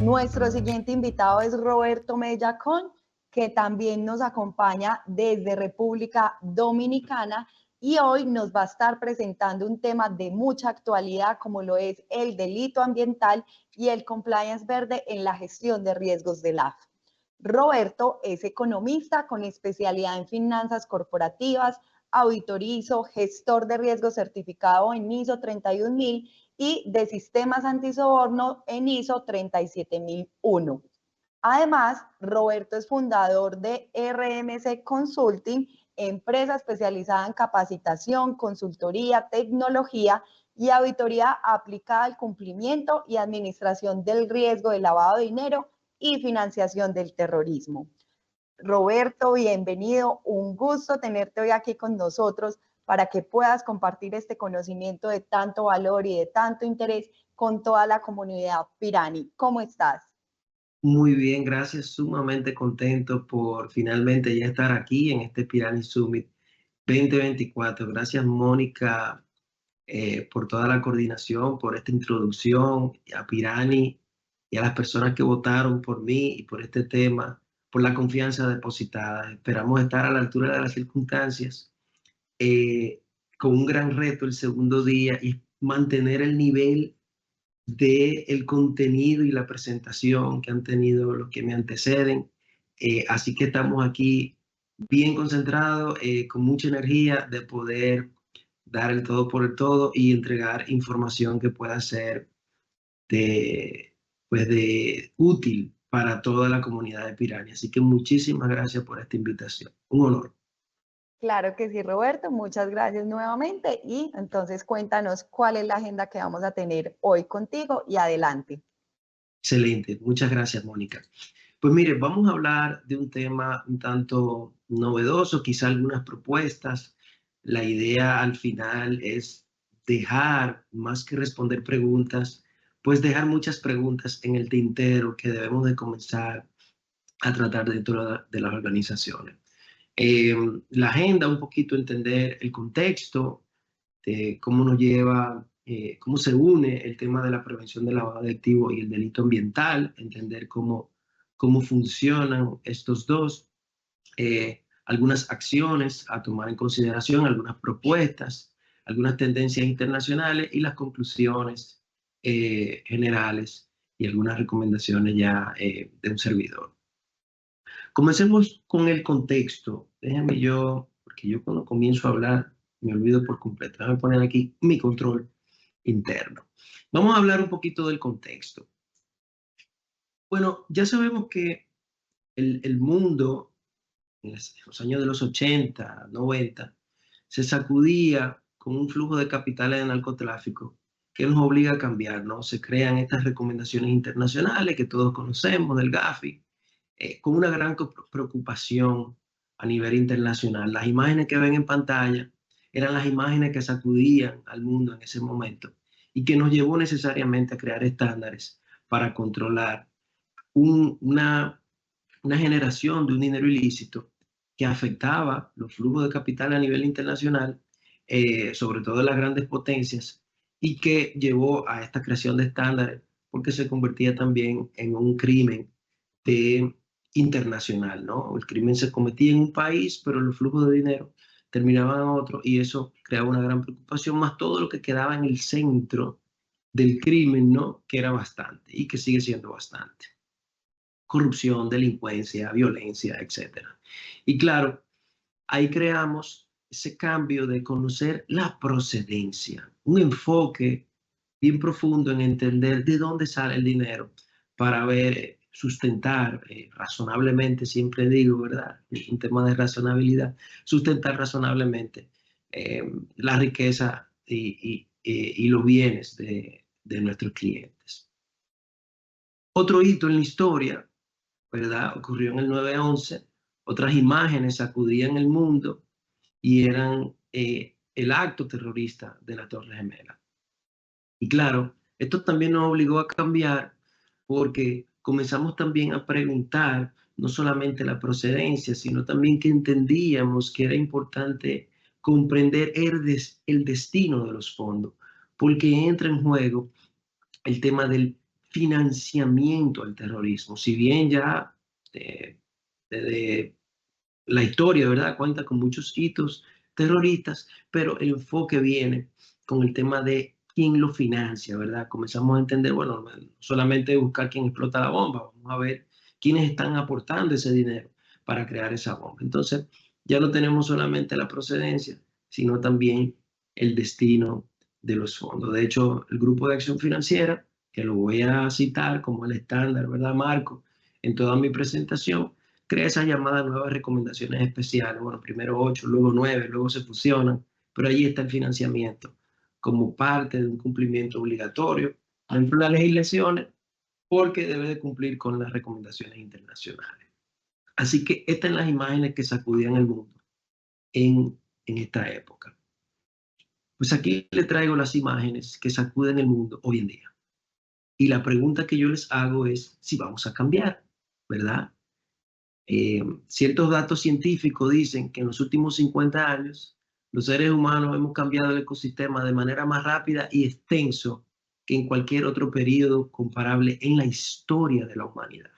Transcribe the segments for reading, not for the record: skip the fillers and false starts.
Nuestro siguiente invitado es Roberto Mellacón, que también nos acompaña desde República Dominicana y hoy nos va a estar presentando un tema de mucha actualidad como lo es el delito ambiental y el compliance verde en la gestión de riesgos del AF. Roberto es economista con especialidad en finanzas corporativas, auditorizo, gestor de riesgo certificado en ISO 31000 y de sistemas antisoborno en ISO 37001. Además, Roberto es fundador de RMC Consulting, empresa especializada en capacitación, consultoría, tecnología y auditoría aplicada al cumplimiento y administración del riesgo de lavado de dinero y financiación del terrorismo. Roberto, bienvenido. Un gusto tenerte hoy aquí con nosotros para que puedas compartir este conocimiento de tanto valor y de tanto interés con toda la comunidad Pirani. ¿Cómo estás? Muy bien, gracias. Sumamente contento por finalmente ya estar aquí en este Pirani Summit 2024. Gracias, Mónica, por toda la coordinación, por esta introducción a Pirani y a las personas que votaron por mí y por este tema, por la confianza depositada. Esperamos estar a la altura de las circunstancias, eh, con un gran reto el segundo día y mantener el nivel del contenido y la presentación que han tenido los que me anteceden. Así que estamos aquí bien concentrados, con mucha energía de poder dar el todo por el todo y entregar información que pueda ser de, pues de útil para toda la comunidad de Pirani. Así que muchísimas gracias por esta invitación. Un honor. Claro que sí, Roberto. Muchas gracias nuevamente. Y entonces cuéntanos cuál es la agenda que vamos a tener hoy contigo y adelante. Excelente. Muchas gracias, Mónica. Pues mire, vamos a hablar de un tema un tanto novedoso, quizá algunas propuestas. La idea al final es dejar, más que responder preguntas, pues dejar muchas preguntas en el tintero que debemos de comenzar a tratar dentro de las organizaciones. La agenda, un poquito entender el contexto, de cómo nos lleva, cómo se une el tema de la prevención del lavado de activos y el delito ambiental, entender cómo funcionan estos dos, algunas acciones a tomar en consideración, algunas propuestas, algunas tendencias internacionales y las conclusiones generales y algunas recomendaciones ya de un servidor. Comencemos con el contexto. Déjenme yo, porque yo cuando comienzo a hablar me olvido por completo. Déjame poner aquí mi control interno. Vamos a hablar un poquito del contexto. Bueno, ya sabemos que el mundo en los años de los 80, 90, se sacudía con un flujo de capitales de narcotráfico que nos obliga a cambiar, ¿no? Se crean estas recomendaciones internacionales que todos conocemos del Gafi, con una gran preocupación a nivel internacional. Las imágenes que ven en pantalla eran las imágenes que sacudían al mundo en ese momento y que nos llevó necesariamente a crear estándares para controlar una generación de un dinero ilícito que afectaba los flujos de capital a nivel internacional, sobre todo en las grandes potencias, y que llevó a esta creación de estándares porque se convertía también en un crimen internacional, ¿no? El crimen se cometía en un país, pero los flujos de dinero terminaban en otro y eso creaba una gran preocupación, más todo lo que quedaba en el centro del crimen, ¿no? Que era bastante y que sigue siendo bastante. Corrupción, delincuencia, violencia, etcétera. Y claro, ahí creamos ese cambio de conocer la procedencia, un enfoque bien profundo en entender de dónde sale el dinero para ver, sustentar razonablemente, siempre digo, ¿verdad? Es un tema de razonabilidad, sustentar razonablemente la riqueza y los bienes de nuestros clientes. Otro hito en la historia, ¿verdad? Ocurrió en el 9/11, otras imágenes sacudían el mundo y eran el acto terrorista de la Torre Gemela. Y claro, esto también nos obligó a cambiar porque comenzamos también a preguntar no solamente la procedencia, sino también que entendíamos que era importante comprender el destino de los fondos, porque entra en juego el tema del financiamiento al terrorismo. Si bien ya desde la historia, ¿verdad?, cuenta con muchos hitos terroristas, pero el enfoque viene con el tema de quién lo financia, ¿verdad? Comenzamos a entender, bueno, no solamente buscar quién explota la bomba, vamos a ver quiénes están aportando ese dinero para crear esa bomba. Entonces, ya no tenemos solamente la procedencia, sino también el destino de los fondos. De hecho, el Grupo de Acción Financiera, que lo voy a citar como el estándar, ¿verdad, Marco? En toda mi presentación, crea esas llamadas nuevas recomendaciones especiales. Bueno, primero 8, luego 9, luego se fusionan, pero ahí está el financiamiento como parte de un cumplimiento obligatorio dentro de las legislaciones, porque debe de cumplir con las recomendaciones internacionales. Así que estas son las imágenes que sacudían el mundo en esta época. Pues aquí le traigo las imágenes que sacuden el mundo hoy en día. Y la pregunta que yo les hago es si vamos a cambiar, ¿verdad? Ciertos datos científicos dicen que en los últimos 50 años los seres humanos hemos cambiado el ecosistema de manera más rápida y extenso que en cualquier otro periodo comparable en la historia de la humanidad.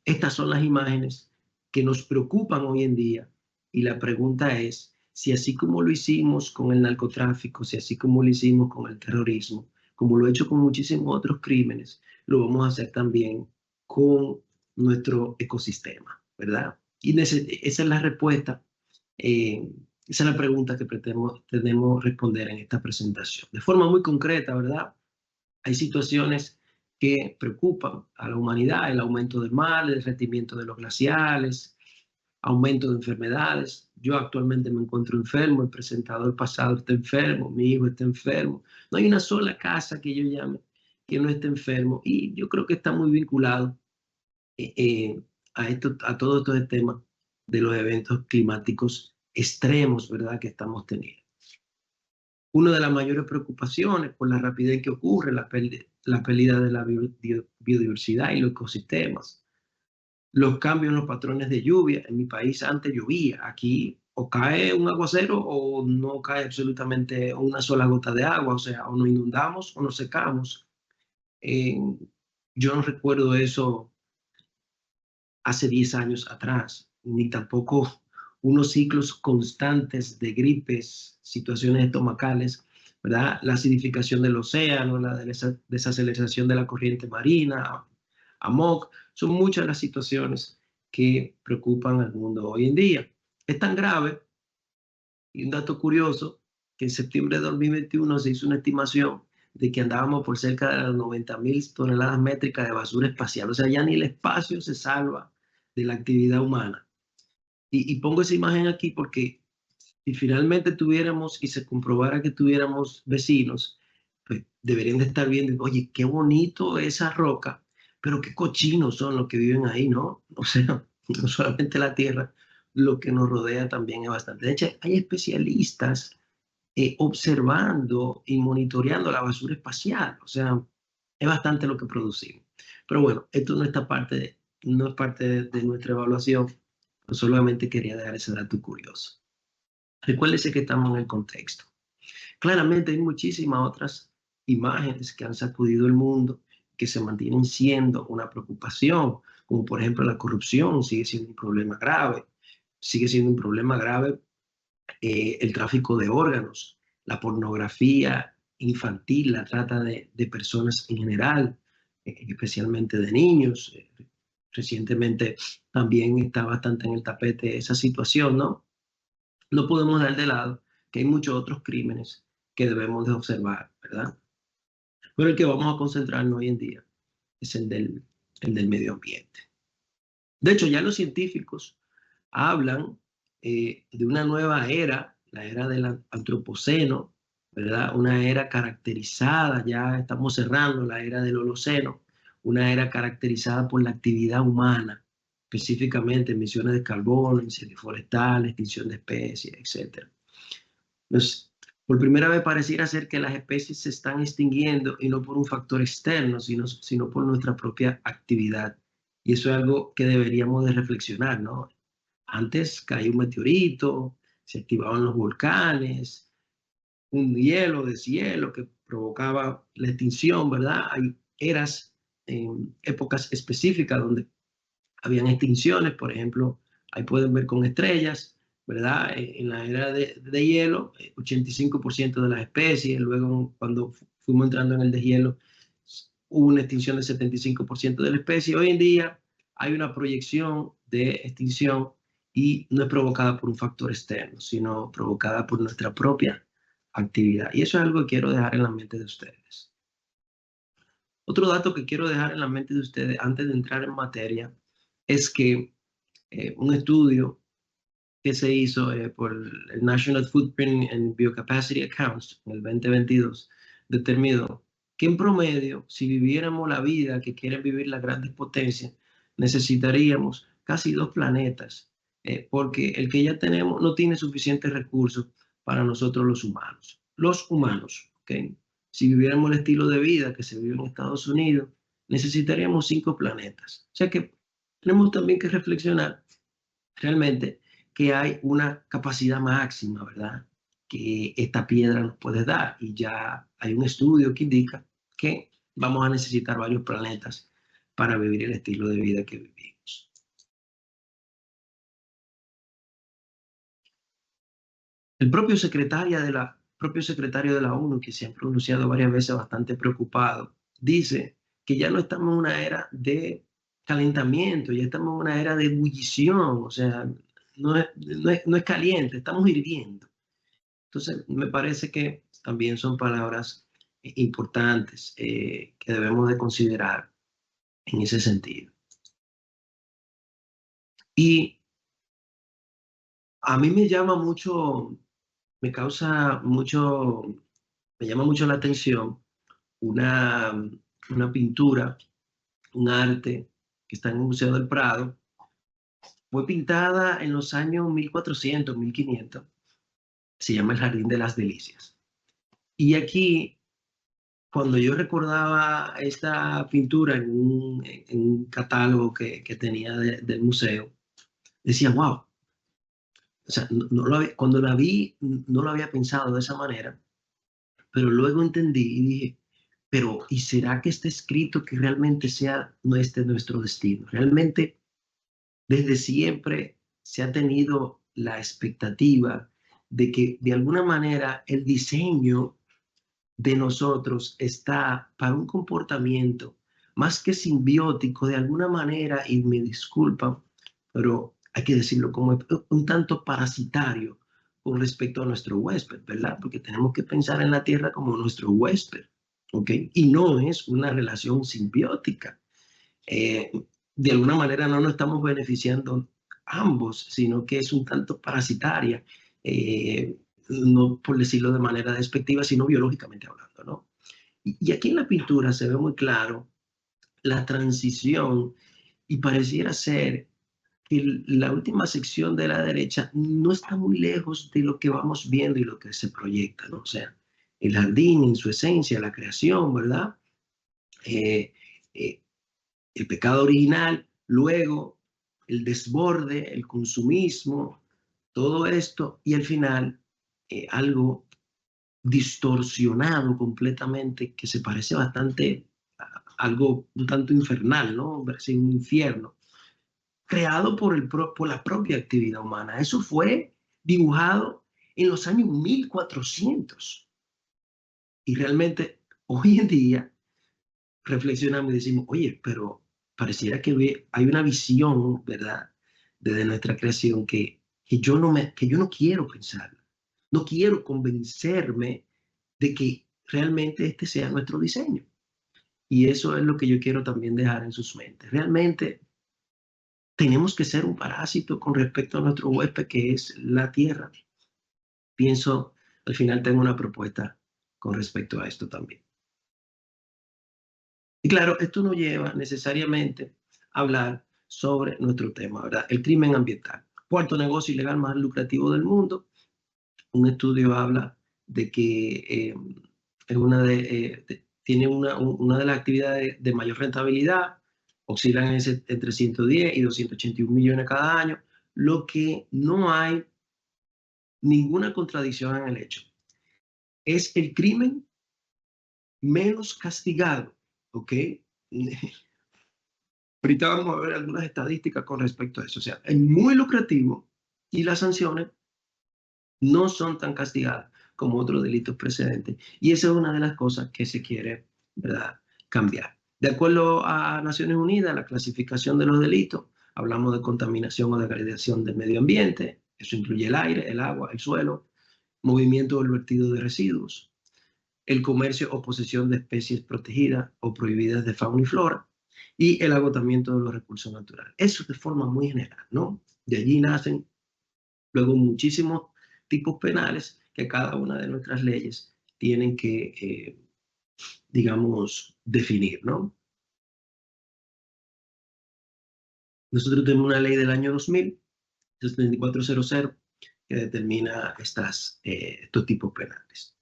Estas son las imágenes que nos preocupan hoy en día y la pregunta es si así como lo hicimos con el narcotráfico, si así como lo hicimos con el terrorismo, como lo he hecho con muchísimos otros crímenes, lo vamos a hacer también con nuestro ecosistema, ¿verdad? Y esa es la respuesta, esa es la pregunta que pretendemos responder en esta presentación. De forma muy concreta, ¿verdad? Hay situaciones que preocupan a la humanidad: el aumento del mar, el derretimiento de los glaciares, aumento de enfermedades. Yo actualmente me encuentro enfermo, el presentador pasado está enfermo, mi hijo está enfermo. No hay una sola casa que yo llame que no esté enfermo, y yo creo que está muy vinculado a todo este tema de los eventos climáticos extremos, ¿verdad?, que estamos teniendo. Una de las mayores preocupaciones por la rapidez que ocurre la pérdida de la biodiversidad y los ecosistemas. Los cambios en los patrones de lluvia. En mi país antes llovía, aquí o cae un aguacero o no cae absolutamente una sola gota de agua, o sea, o nos inundamos o nos secamos. Yo no recuerdo eso hace 10 años atrás, ni tampoco unos ciclos constantes de gripes, situaciones estomacales, ¿verdad? La acidificación del océano, la desaceleración de la corriente marina, AMOC, son muchas las situaciones que preocupan al mundo hoy en día. Es tan grave, y un dato curioso, que en septiembre de 2021 se hizo una estimación de que andábamos por cerca de las 90.000 toneladas métricas de basura espacial. O sea, ya ni el espacio se salva de la actividad humana. Y pongo esa imagen aquí porque si finalmente tuviéramos y se comprobara que tuviéramos vecinos, pues deberían de estar viendo, oye, qué bonito esa roca, pero qué cochinos son los que viven ahí, ¿no? O sea, no solamente la tierra, lo que nos rodea también es bastante. De hecho, hay especialistas observando y monitoreando la basura espacial. O sea, es bastante lo que producimos. Pero bueno, esto no es parte de nuestra evaluación. Pues solamente quería dar ese dato curioso. Recuérdese que estamos en el contexto. Claramente hay muchísimas otras imágenes que han sacudido el mundo, que se mantienen siendo una preocupación, como por ejemplo la corrupción sigue siendo un problema grave. Sigue siendo un problema grave el tráfico de órganos, la pornografía infantil, la trata de personas en general, especialmente de niños. Recientemente también está bastante en el tapete esa situación, ¿no? No podemos dar de lado que hay muchos otros crímenes que debemos de observar, ¿verdad? Pero el que vamos a concentrarnos hoy en día es el del medio ambiente. De hecho, ya los científicos hablan de una nueva era, la era del antropoceno, ¿verdad? Una era caracterizada, ya estamos cerrando la era del Holoceno, una era caracterizada por la actividad humana, específicamente emisiones de carbono, incendios forestales, extinción de especies, etc. Entonces, por primera vez pareciera ser que las especies se están extinguiendo y no por un factor externo, sino por nuestra propia actividad. Y eso es algo que deberíamos de reflexionar, ¿no? Antes caía un meteorito, se activaban los volcanes, un hielo, deshielo que provocaba la extinción, ¿verdad? Hay eras en épocas específicas donde habían extinciones, por ejemplo, ahí pueden ver con estrellas, ¿verdad? En la era de hielo, 85% de las especies, luego cuando fuimos entrando en el deshielo, hubo una extinción del 75% de la especie. Hoy en día hay una proyección de extinción y no es provocada por un factor externo, sino provocada por nuestra propia actividad. Y eso es algo que quiero dejar en la mente de ustedes. Otro dato que quiero dejar en la mente de ustedes antes de entrar en materia es que un estudio que se hizo por el National Footprint and Biocapacity Accounts en el 2022 determinó que en promedio, si viviéramos la vida que quieren vivir las grandes potencias, necesitaríamos casi 2 planetas, porque el que ya tenemos no tiene suficientes recursos para nosotros los humanos. Los humanos, ¿ok? Si viviéramos el estilo de vida que se vive en Estados Unidos, necesitaríamos 5 planetas. O sea que tenemos también que reflexionar realmente que hay una capacidad máxima, ¿verdad? Que esta piedra nos puede dar. Y ya hay un estudio que indica que vamos a necesitar varios planetas para vivir el estilo de vida que vivimos. El propio secretario de la ONU, que se ha pronunciado varias veces bastante preocupado, dice que ya no estamos en una era de calentamiento, ya estamos en una era de ebullición, o sea, no es caliente, estamos hirviendo. Entonces, me parece que también son palabras importantes que debemos de considerar en ese sentido. Y a mí me causa mucho, me llama mucho la atención una, una pintura, un arte que está en el Museo del Prado. Fue pintada en los años 1400, 1500. Se llama El Jardín de las Delicias. Y aquí, cuando yo recordaba esta pintura en un catálogo que tenía del museo, decía, wow. O sea, cuando la vi, no lo había pensado de esa manera, pero luego entendí y dije, pero ¿y será que está escrito que realmente sea nuestro destino? Realmente desde siempre se ha tenido la expectativa de que de alguna manera el diseño de nosotros está para un comportamiento más que simbiótico, de alguna manera, y me disculpan, pero hay que decirlo como un tanto parasitario con respecto a nuestro huésped, ¿verdad? Porque tenemos que pensar en la Tierra como nuestro huésped, ¿ok? Y no es una relación simbiótica. Eh, de alguna manera no nos estamos beneficiando ambos, sino que es un tanto parasitaria. No por decirlo de manera despectiva, sino biológicamente hablando, ¿no? Y aquí en la pintura se ve muy claro la transición y pareciera ser que la última sección de la derecha no está muy lejos de lo que vamos viendo y lo que se proyecta, ¿no? O sea, el jardín en su esencia, la creación, ¿verdad? Eh, eh, el pecado original, luego el desborde, el consumismo, todo esto y al final algo distorsionado completamente que se parece bastante a algo un tanto infernal, ¿no? Parece un infierno, creado por la propia actividad humana. Eso fue dibujado en los años 1400 y realmente hoy en día reflexionamos y decimos, oye, pero pareciera que hay una visión, ¿verdad? Desde nuestra creación que yo no quiero pensarla. No quiero convencerme de que realmente este sea nuestro diseño. Y eso es lo que yo quiero también dejar en sus mentes. Realmente tenemos que ser un parásito con respecto a nuestro huésped, que es la tierra. Pienso, al final tengo una propuesta con respecto a esto también. Y claro, esto nos lleva necesariamente a hablar sobre nuestro tema, ¿verdad? El crimen ambiental. Cuarto negocio ilegal más lucrativo del mundo. Un estudio habla de que es tiene una de las actividades de mayor rentabilidad, oscilan entre 110 y 281 millones cada año, lo que no hay ninguna contradicción en el hecho. Es el crimen menos castigado, ¿ok? Ahorita vamos a ver algunas estadísticas con respecto a eso. O sea, es muy lucrativo y las sanciones no son tan castigadas como otros delitos precedentes. Y esa es una de las cosas que se quiere, ¿verdad?, cambiar. De acuerdo a Naciones Unidas, la clasificación de los delitos, hablamos de contaminación o degradación del medio ambiente. Eso incluye el aire, el agua, el suelo, movimiento o el vertido de residuos, el comercio o posesión de especies protegidas o prohibidas de fauna y flora, y el agotamiento de los recursos naturales. Eso de forma muy general, ¿no? De allí nacen luego muchísimos tipos penales que cada una de nuestras leyes tienen que, digamos, definir, ¿no? Nosotros tenemos una ley del año 2000, 7400, que determina estos tipos penales.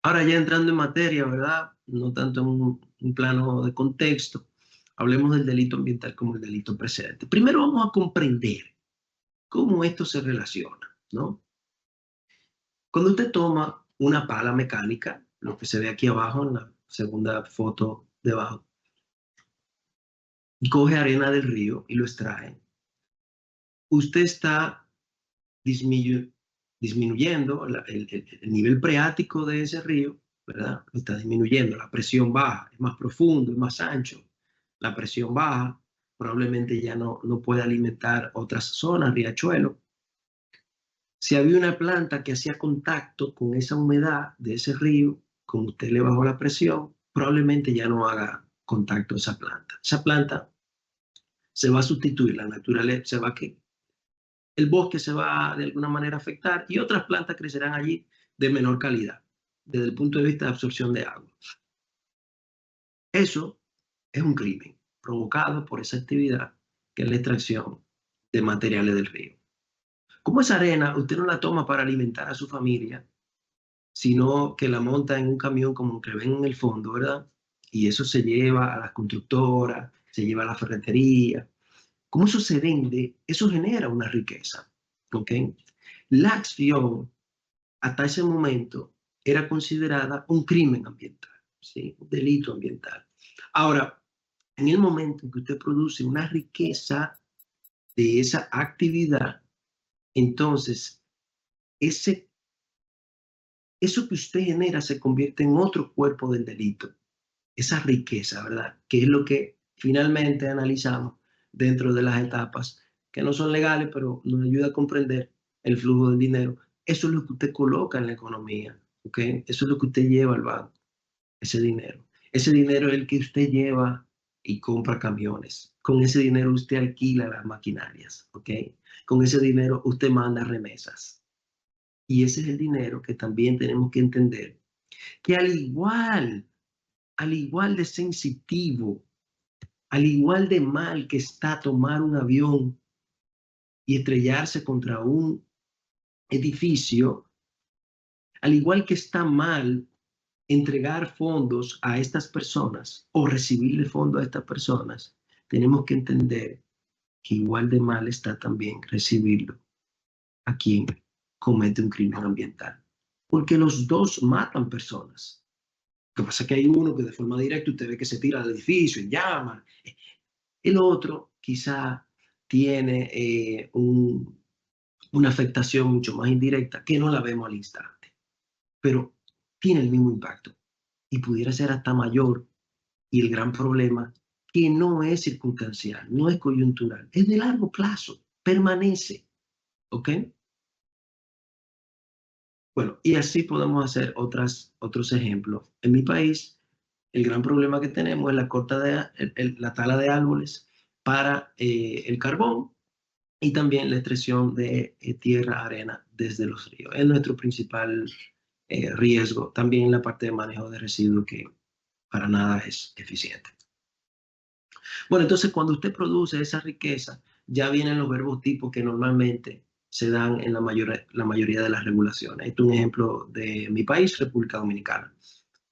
Ahora ya entrando en materia, ¿verdad? No tanto en un plano de contexto, hablemos del delito ambiental como el delito precedente. Primero vamos a comprender cómo esto se relaciona, ¿no? Cuando usted toma una pala mecánica, lo que se ve aquí abajo en la segunda foto debajo, y coge arena del río y lo extrae, usted está disminuyendo el nivel freático de ese río, ¿verdad? Lo está disminuyendo, la presión baja, es más profundo, es más ancho, la presión baja, probablemente ya no puede alimentar otras zonas, riachuelos. Si había una planta que hacía contacto con esa humedad de ese río, como usted le bajó la presión, probablemente ya no haga contacto esa planta. Esa planta se va a sustituir, la naturaleza se va a que el bosque se va de alguna manera a afectar y otras plantas crecerán allí de menor calidad desde el punto de vista de absorción de agua. Eso es un crimen provocado por esa actividad que es la extracción de materiales del río. Como esa arena usted no la toma para alimentar a su familia, sino que la monta en un camión como que ven en el fondo, ¿verdad? Y eso se lleva a las constructoras, se lleva a la ferretería. Como eso se vende, eso genera una riqueza, ¿ok? La acción hasta ese momento era considerada un crimen ambiental, ¿sí? Un delito ambiental. Ahora, en el momento en que usted produce una riqueza de esa actividad, entonces eso que usted genera se convierte en otro cuerpo del delito, esa riqueza, ¿verdad? Que es lo que finalmente analizamos dentro de las etapas que no son legales, pero nos ayuda a comprender el flujo del dinero. Eso es lo que usted coloca en la economía, ¿ok? Eso es lo que usted lleva al banco, ese dinero. Ese dinero es el que usted lleva y compra camiones. Con ese dinero usted alquila las maquinarias, ¿ok? Con ese dinero usted manda remesas. Y ese es el dinero que también tenemos que entender que al igual de sensitivo, al igual de mal que está tomar un avión y estrellarse contra un edificio, al igual que está mal entregar fondos a estas personas o recibirle fondos a estas personas, tenemos que entender que igual de mal está también recibirlo a quien comete un crimen ambiental. Porque los dos matan personas. Lo que pasa es que hay uno que de forma directa usted ve que se tira del edificio y llama. El otro quizá tiene una afectación mucho más indirecta que no la vemos al instante, pero tiene el mismo impacto y pudiera ser hasta mayor. Y el gran problema que no es circunstancial, no es coyuntural, es de largo plazo, permanece. ¿Ok? Bueno, y así podemos hacer otros ejemplos. En mi país, el gran problema que tenemos es la tala de árboles para el carbón y también la extracción de tierra, arena desde los ríos. Es nuestro principal riesgo. También la parte de manejo de residuos que para nada es eficiente. Bueno, entonces cuando usted produce esa riqueza, ya vienen los verbos tipos que normalmente se dan en la mayoría de las regulaciones. Esto es un ejemplo de mi país, República Dominicana,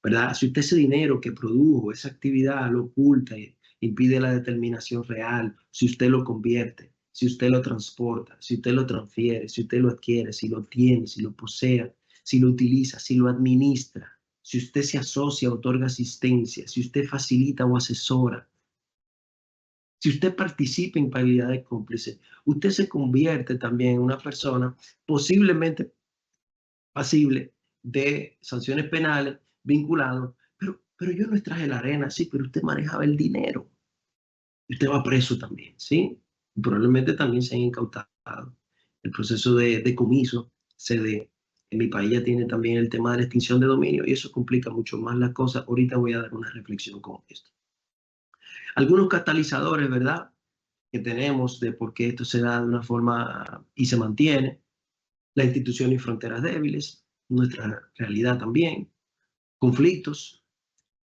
¿verdad? Si usted ese dinero que produjo, esa actividad, lo oculta y impide la determinación real, si usted lo convierte, si usted lo transporta, si usted lo transfiere, si usted lo adquiere, si lo tiene, si lo posee, si lo utiliza, si lo administra, si usted se asocia, otorga asistencia, si usted facilita o asesora, si usted participa en paridad de cómplices, usted se convierte también en una persona posiblemente pasible de sanciones penales vinculadas, pero yo no extraje la arena, sí, pero usted manejaba el dinero. Usted va preso también, ¿sí? Y probablemente también se han incautado. El proceso de decomiso se dé. En mi país ya tiene también el tema de la extinción de dominio y eso complica mucho más las cosas. Ahorita voy a dar una reflexión con esto. Algunos catalizadores, ¿verdad?, que tenemos de por qué esto se da de una forma y se mantiene. La institución y fronteras débiles, nuestra realidad también, conflictos,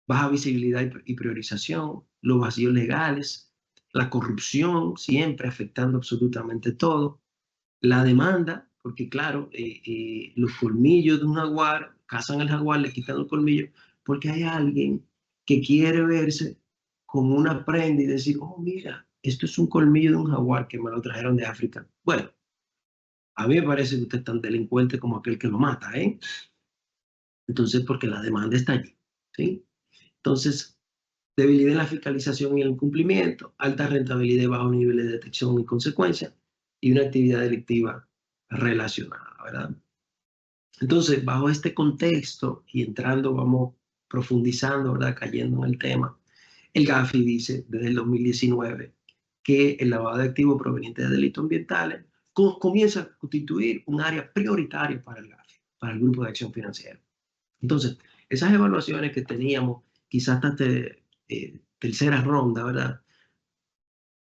baja visibilidad y priorización, los vacíos legales, la corrupción siempre afectando absolutamente todo, la demanda, porque claro, los colmillos de un jaguar, cazan al jaguar, le quitan los colmillos, porque hay alguien que quiere verse con una prenda y decir, oh, mira, esto es un colmillo de un jaguar que me lo trajeron de África. Bueno, a mí me parece que usted es tan delincuente como aquel que lo mata, ¿eh? Entonces, porque la demanda está allí, ¿sí? Entonces, debilidad en la fiscalización y el incumplimiento, alta rentabilidad y bajo nivel de detección y consecuencia, y una actividad delictiva relacionada, ¿verdad? Entonces, bajo este contexto y entrando, vamos profundizando, ¿verdad? Cayendo en el tema, el GAFI dice desde el 2019 que el lavado de activos proveniente de delitos ambientales comienza a constituir un área prioritaria para el GAFI, para el Grupo de Acción Financiera. Entonces, esas evaluaciones que teníamos, quizás hasta tercera ronda, ¿verdad?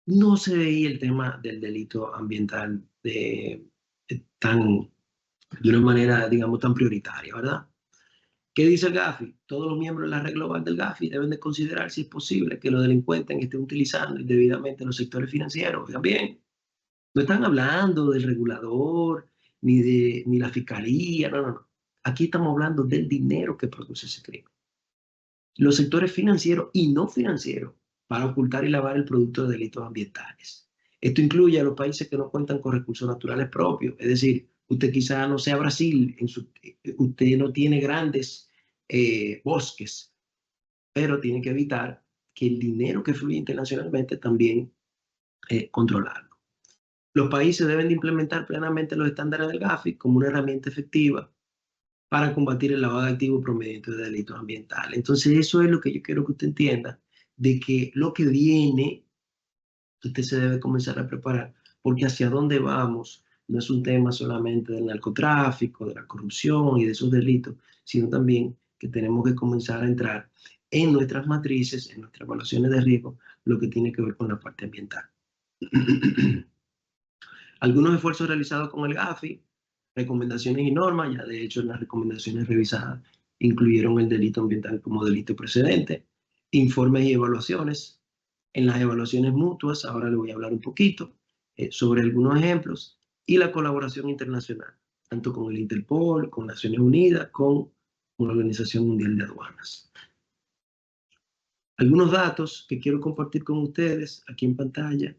No se veía el tema del delito ambiental de una manera, digamos, tan prioritaria, ¿verdad? ¿Qué dice el GAFI? Todos los miembros de la red global del GAFI deben de considerar si es posible que los delincuentes estén utilizando indebidamente los sectores financieros. Oigan bien, no están hablando del regulador, ni la fiscalía, no, no, no. Aquí estamos hablando del dinero que produce ese crimen. Los sectores financieros y no financieros para ocultar y lavar el producto de delitos ambientales. Esto incluye a los países que no cuentan con recursos naturales propios, es decir, usted quizá no sea Brasil, usted no tiene grandes bosques, pero tiene que evitar que el dinero que fluye internacionalmente también controlarlo. Los países deben de implementar plenamente los estándares del GAFI como una herramienta efectiva para combatir el lavado de activos provenientes de delitos ambientales. Entonces, eso es lo que yo quiero que usted entienda, de que lo que viene, usted se debe comenzar a preparar, porque hacia dónde vamos no es un tema solamente del narcotráfico, de la corrupción y de esos delitos, sino también que tenemos que comenzar a entrar en nuestras matrices, en nuestras evaluaciones de riesgo, lo que tiene que ver con la parte ambiental. Algunos esfuerzos realizados con el GAFI, recomendaciones y normas, ya de hecho en las recomendaciones revisadas incluyeron el delito ambiental como delito precedente, informes y evaluaciones. En las evaluaciones mutuas, ahora le voy a hablar un poquito sobre algunos ejemplos, y la colaboración internacional, tanto con el Interpol, con Naciones Unidas, con la Organización Mundial de Aduanas. Algunos datos que quiero compartir con ustedes aquí en pantalla.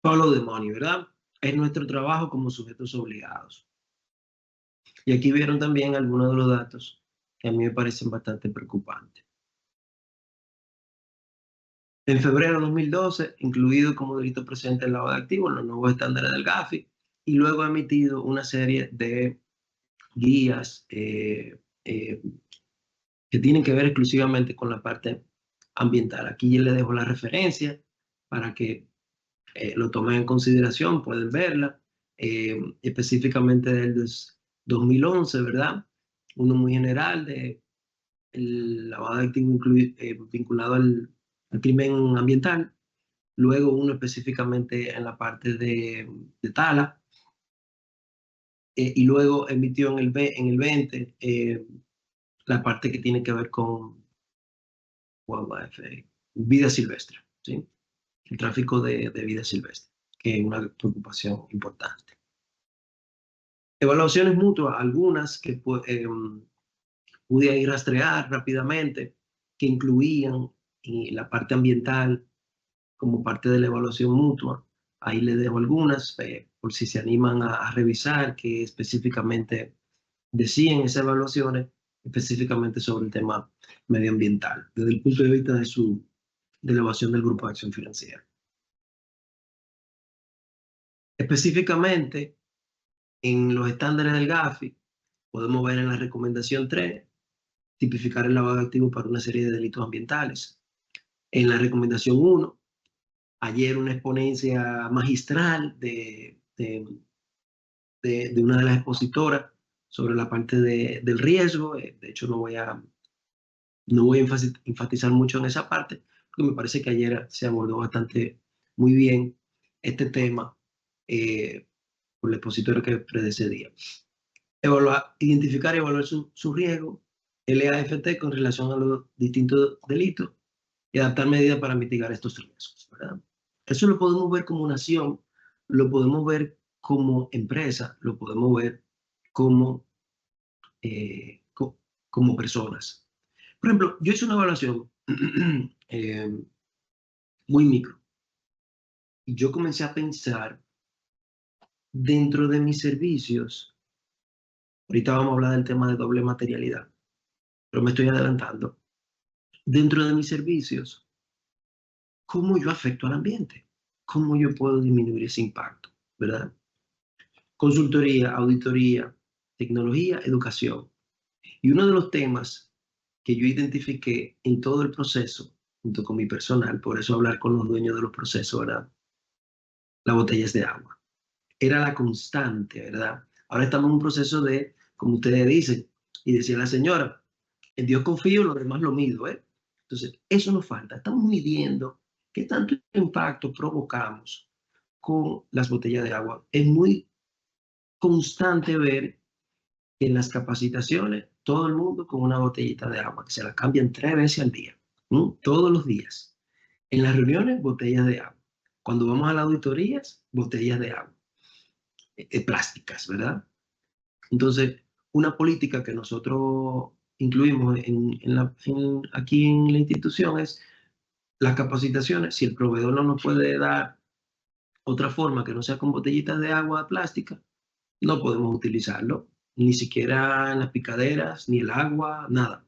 Follow the money, ¿verdad? Es nuestro trabajo como sujetos obligados. Y aquí vieron también algunos de los datos que a mí me parecen bastante preocupantes. En febrero de 2012, incluido como delito presente el lavado de activos en los nuevos estándares del GAFI, y luego ha emitido una serie de guías que tienen que ver exclusivamente con la parte ambiental. Aquí yo les dejo la referencia para que lo tomen en consideración, pueden verla, específicamente del 2011, ¿verdad? Uno muy general de el lavado de activos vinculado al crimen ambiental. Luego uno específicamente en la parte de Tala. Y luego emitió en el 20 la parte que tiene que ver con wildlife, vida silvestre, ¿sí? El tráfico de vida silvestre, que es una preocupación importante. Evaluaciones mutuas, algunas que pude ahí rastrear rápidamente, que incluían la parte ambiental como parte de la evaluación mutua. Ahí les dejo algunas, por si se animan a revisar, que específicamente decían esas evaluaciones, específicamente sobre el tema medioambiental, desde el punto de vista de la evaluación del Grupo de Acción Financiera. Específicamente, en los estándares del GAFI, podemos ver en la recomendación 3, tipificar el lavado de activos para una serie de delitos ambientales. En la recomendación 1, ayer una exponencia magistral de una de las expositoras sobre la parte del riesgo. De hecho, no voy a enfatizar mucho en esa parte, porque me parece que ayer se abordó bastante muy bien este tema por la expositora que predecedía. Identificar y evaluar su riesgo, LAFT con relación a los distintos delitos y adaptar medidas para mitigar estos riesgos, ¿verdad? Eso lo podemos ver como nación, lo podemos ver como empresa, lo podemos ver como, como personas. Por ejemplo, yo hice una evaluación muy micro y yo comencé a pensar dentro de mis servicios. Ahorita vamos a hablar del tema de doble materialidad, pero me estoy adelantando. Dentro de mis servicios, ¿cómo yo afecto al ambiente? ¿Cómo yo puedo disminuir ese impacto? ¿Verdad? Consultoría, auditoría, tecnología, educación. Y uno de los temas que yo identifiqué en todo el proceso, junto con mi personal, por eso hablar con los dueños de los procesos, era las botellas de agua. Era la constante, ¿verdad? Ahora estamos en un proceso de, como ustedes dicen, y decía la señora, en Dios confío, lo demás lo mido, ¿eh? Entonces, eso nos falta. Estamos midiendo qué tanto impacto provocamos con las botellas de agua. Es muy constante ver que en las capacitaciones, todo el mundo con una botellita de agua, que se la cambian 3 veces al día, todos los días. En las reuniones, botellas de agua. Cuando vamos a las auditorías, botellas de agua. Plásticas, ¿verdad? Entonces, una política que nosotros incluimos aquí en la institución es las capacitaciones. Si el proveedor no nos puede dar otra forma que no sea con botellitas de agua plástica, no podemos utilizarlo, ni siquiera en las picaderas, ni el agua, nada.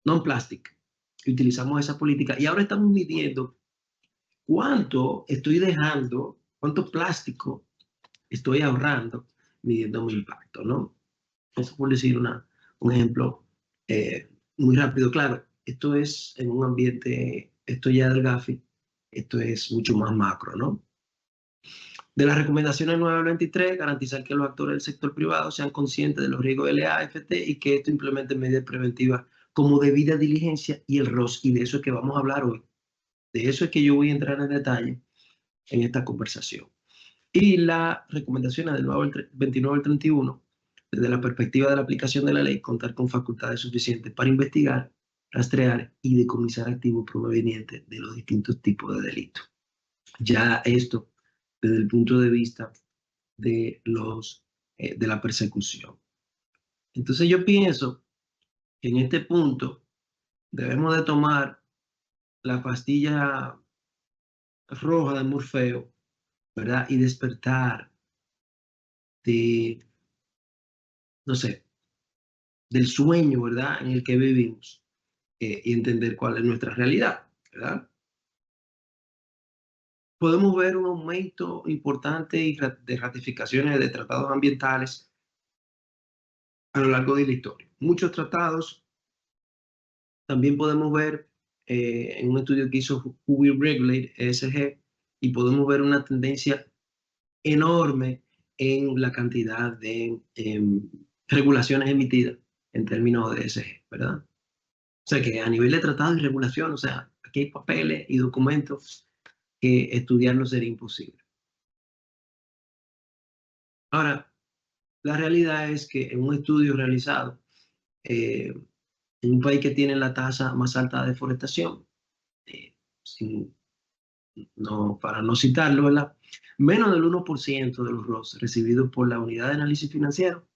Non-plastic. Utilizamos esa política y ahora estamos midiendo cuánto estoy dejando, cuánto plástico estoy ahorrando midiendo mi impacto, ¿no? Eso por decir un ejemplo muy rápido. Claro, esto es en un ambiente, esto ya del GAFI, esto es mucho más macro, ¿no? De las recomendaciones 9 al 23, garantizar que los actores del sector privado sean conscientes de los riesgos de LAFT y que esto implemente medidas preventivas como debida diligencia y el ROS. Y de eso es que vamos a hablar hoy. De eso es que yo voy a entrar en detalle en esta conversación. Y las recomendaciones del 29 al 31, desde la perspectiva de la aplicación de la ley, contar con facultades suficientes para investigar, rastrear y decomisar activos provenientes de los distintos tipos de delitos. Ya esto desde el punto de vista de la persecución. Entonces yo pienso que en este punto debemos de tomar la pastilla roja de Morfeo, ¿verdad? Y despertar de, no sé, del sueño, ¿verdad? En el que vivimos y entender cuál es nuestra realidad, ¿verdad? Podemos ver un aumento importante de ratificaciones de tratados ambientales a lo largo de la historia. Muchos tratados. También podemos ver en un estudio que hizo Who Will Regulate, ESG, y podemos ver una tendencia enorme en la cantidad de regulaciones emitidas en términos de ESG, ¿verdad? O sea que a nivel de tratado y regulación, o sea, aquí hay papeles y documentos que estudiarlo sería imposible. Ahora, la realidad es que en un estudio realizado en un país que tiene la tasa más alta de deforestación, sin, no, para no citarlo, ¿verdad? Menos del 1% de los ROS recibidos por la Unidad de Análisis Financiero,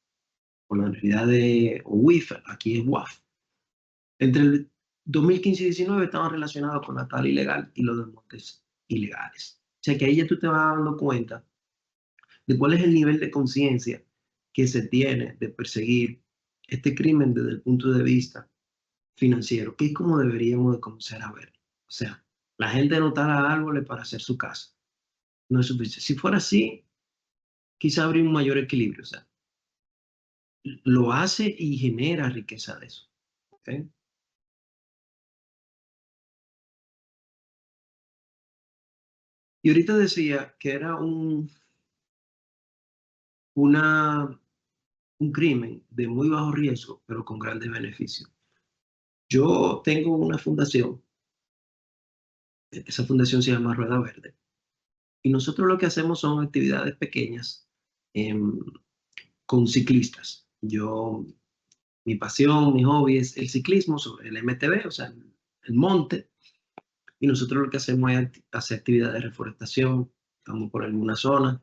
por la Unidad de UIF, aquí es WAF, entre el 2015 y 2019 estaban relacionados con la tala ilegal y los desmontes ilegales. O sea que ahí ya tú te vas dando cuenta de cuál es el nivel de conciencia que se tiene de perseguir este crimen desde el punto de vista financiero, que es como deberíamos de comenzar a ver. O sea, la gente no tala árboles para hacer su casa. No es suficiente. Si fuera así, quizá habría un mayor equilibrio. O sea, lo hace y genera riqueza de eso. ¿Okay? Y ahorita decía que era un crimen de muy bajo riesgo, pero con grandes beneficios. Yo tengo una fundación, esa fundación se llama Rueda Verde, y nosotros lo que hacemos son actividades pequeñas con ciclistas. Mi pasión, mi hobby es el ciclismo sobre el MTB, o sea, el monte, y nosotros lo que hacemos es hacer actividades de reforestación, estamos por alguna zona,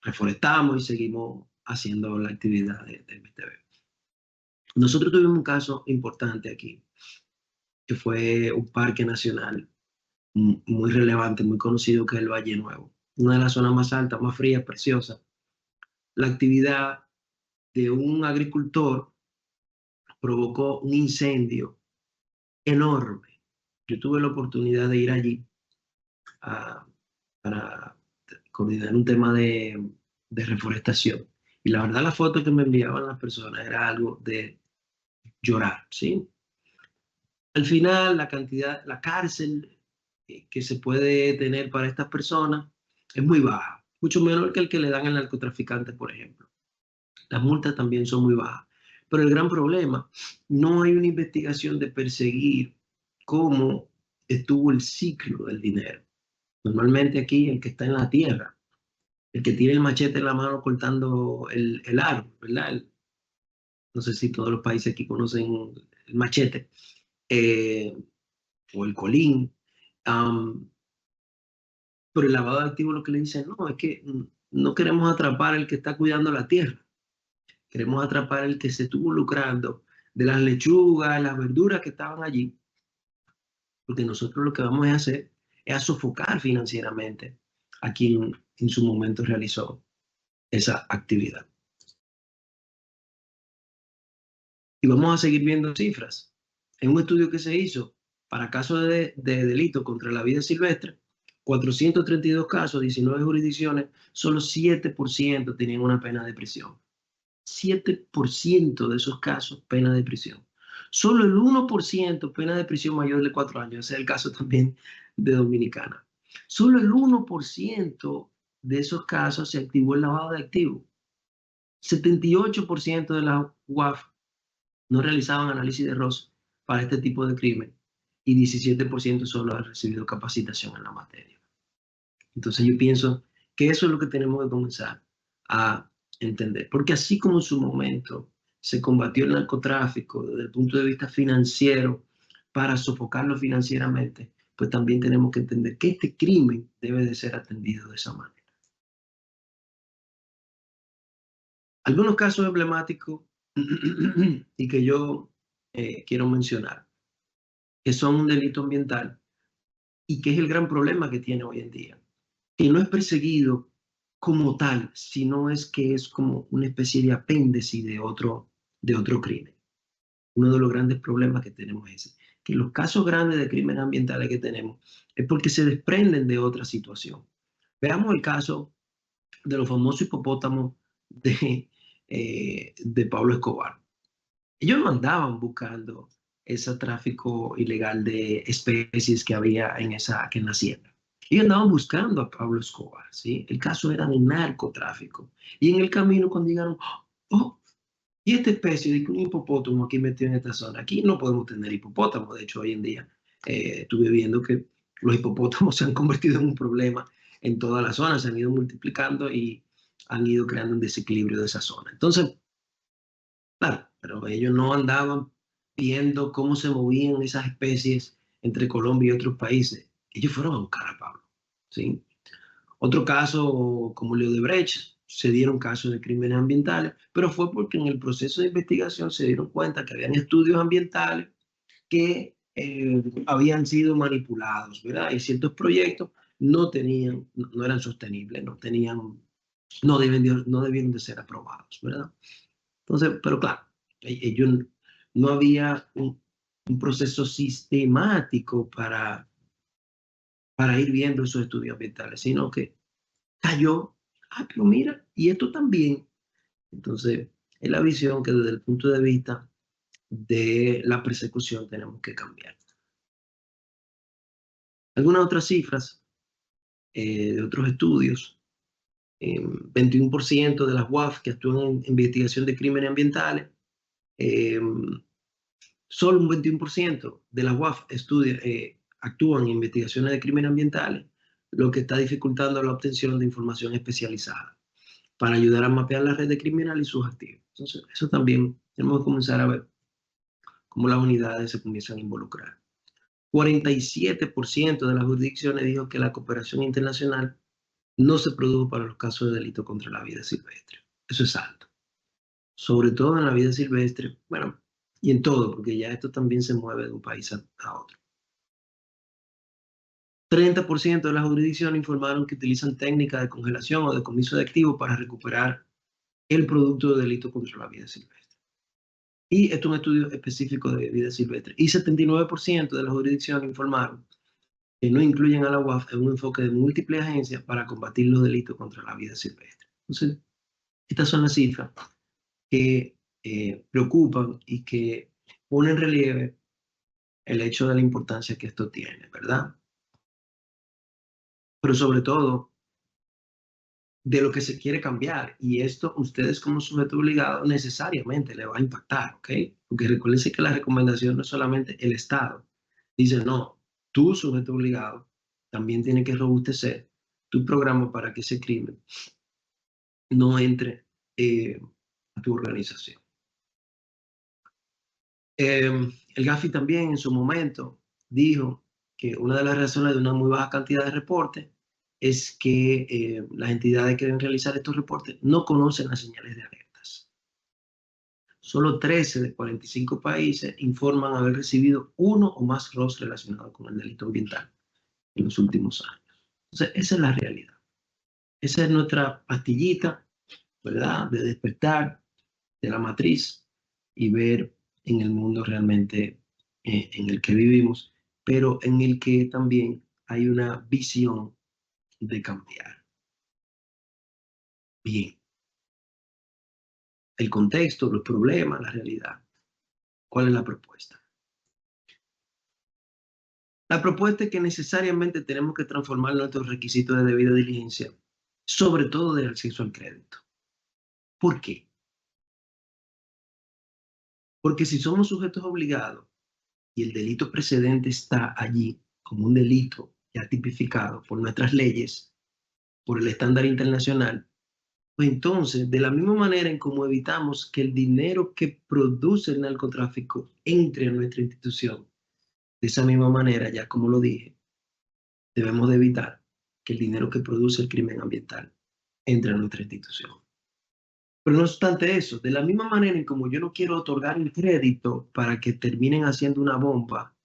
reforestamos y seguimos haciendo la actividad de MTB. Nosotros tuvimos un caso importante aquí, que fue un parque nacional muy relevante, muy conocido, que es el Valle Nuevo, una de las zonas más altas, más frías, preciosas. La actividad de un agricultor provocó un incendio enorme. Yo tuve la oportunidad de ir allí para coordinar un tema de reforestación. Y la verdad, la foto que me enviaban las personas era algo de llorar, ¿sí? Al final, la cantidad, la cárcel que se puede tener para estas personas es muy baja, mucho menor que el que le dan al narcotraficante, por ejemplo. Las multas también son muy bajas. Pero el gran problema, no hay una investigación de perseguir cómo estuvo el ciclo del dinero. Normalmente aquí el que está en la tierra, el que tiene el machete en la mano cortando el árbol, ¿verdad? No sé si todos los países aquí conocen el machete o el colín. Um, pero el lavado de activos lo que le dicen, no, es que no queremos atrapar el que está cuidando la tierra. Queremos atrapar el que se estuvo lucrando de las lechugas, las verduras que estaban allí, porque nosotros lo que vamos a hacer es a sofocar financieramente a quien en su momento realizó esa actividad. Y vamos a seguir viendo cifras. En un estudio que se hizo para casos de delito contra la vida silvestre, 432 casos, 19 jurisdicciones, solo 7% tenían una pena de prisión. 7% de esos casos, pena de prisión. Solo el 1% pena de prisión mayor de 4 años. Ese es el caso también de Dominicana. Solo el 1% de esos casos se activó el lavado de activos. 78% de las UAF no realizaban análisis de ROS para este tipo de crimen y 17% solo han recibido capacitación en la materia. Entonces yo pienso que eso es lo que tenemos que comenzar a entender, porque así como en su momento se combatió el narcotráfico desde el punto de vista financiero para sofocarlo financieramente, pues también tenemos que entender que este crimen debe de ser atendido de esa manera. Algunos casos emblemáticos y que yo quiero mencionar, que son un delito ambiental y que es el gran problema que tiene hoy en día, que no es perseguido como tal, sino es que es como una especie de apéndice de otro crimen. Uno de los grandes problemas que tenemos es ese, que los casos grandes de crímenes ambientales que tenemos es porque se desprenden de otra situación. Veamos el caso de los famosos hipopótamos de Pablo Escobar. Ellos no andaban buscando ese tráfico ilegal de especies que había en la sierra. Ellos andaban buscando a Pablo Escobar, ¿sí? El caso era de narcotráfico. Y en el camino cuando llegaron, oh, Y esta especie de un hipopótamo aquí metido en esta zona, aquí no podemos tener hipopótamos, de hecho hoy en día estuve viendo que los hipopótamos se han convertido en un problema en toda la zona, se han ido multiplicando y han ido creando un desequilibrio de esa zona. Entonces, claro, pero ellos no andaban viendo cómo se movían esas especies entre Colombia y otros países. Ellos fueron a buscar a Pablo, ¿sí? Otro caso, como Leo de Brecht, se dieron casos de crímenes ambientales, pero fue porque en el proceso de investigación se dieron cuenta que habían estudios ambientales que habían sido manipulados, ¿verdad? Y ciertos proyectos no tenían, no eran sostenibles, no tenían, no debieron de ser aprobados, ¿verdad? Entonces, pero claro, ellos no había un proceso sistemático para ir viendo esos estudios ambientales, sino que cayó, pero mira, y esto también. Entonces, es la visión que desde el punto de vista de la persecución tenemos que cambiar. Algunas otras cifras de otros estudios, 21% de las UAF que actúan en investigación de crímenes ambientales, eh, solo un 21% de las UAF actúan en investigaciones de crímenes ambientales, lo que está dificultando la obtención de información especializada para ayudar a mapear la red de criminal y sus activos. Entonces, eso también tenemos que comenzar a ver cómo las unidades se comienzan a involucrar. 47% de las jurisdicciones dijo que la cooperación internacional no se produjo para los casos de delito contra la vida silvestre. Eso es alto. Sobre todo en la vida silvestre, bueno, y en todo, porque ya esto también se mueve de un país a otro. 30% de las jurisdicciones informaron que utilizan técnicas de congelación o decomiso de activos para recuperar el producto de delito contra la vida silvestre. Y esto es un estudio específico de vida silvestre. Y 79% de las jurisdicciones informaron que no incluyen a la UAF en un enfoque de múltiples agencias para combatir los delitos contra la vida silvestre. Entonces, estas son las cifras que preocupan y que ponen en relieve el hecho de la importancia que esto tiene, ¿verdad? Pero sobre todo, de lo que se quiere cambiar. Y esto, ustedes como sujeto obligado, necesariamente le va a impactar, ¿ok? Porque recuérdense que la recomendación no es solamente el Estado. Dice, no, tú, sujeto obligado, también tiene que robustecer tu programa para que ese crimen no entre a tu organización. El Gafi también en su momento dijo que una de las razones de una muy baja cantidad de reportes es que las entidades que deben realizar estos reportes no conocen las señales de alertas. Solo 13 de 45 países informan haber recibido uno o más ROS relacionados con el delito ambiental en los últimos años. Entonces, esa es la realidad. Esa es nuestra pastillita, ¿verdad? De despertar de la matriz y ver en el mundo realmente en el que vivimos, pero en el que también hay una visión de cambiar. Bien, el contexto, los problemas, la realidad. ¿Cuál es la propuesta? La propuesta es que necesariamente tenemos que transformar nuestros requisitos de debida diligencia, sobre todo del acceso al crédito. ¿Por qué? Porque si somos sujetos obligados y el delito precedente está allí como un delito ya tipificado por nuestras leyes, por el estándar internacional, pues entonces, de la misma manera en cómo evitamos que el dinero que produce el narcotráfico entre a nuestra institución, de esa misma manera, ya como lo dije, debemos de evitar que el dinero que produce el crimen ambiental entre a nuestra institución. Pero no obstante eso, de la misma manera en como yo no quiero otorgar un crédito para que terminen haciendo una bomba,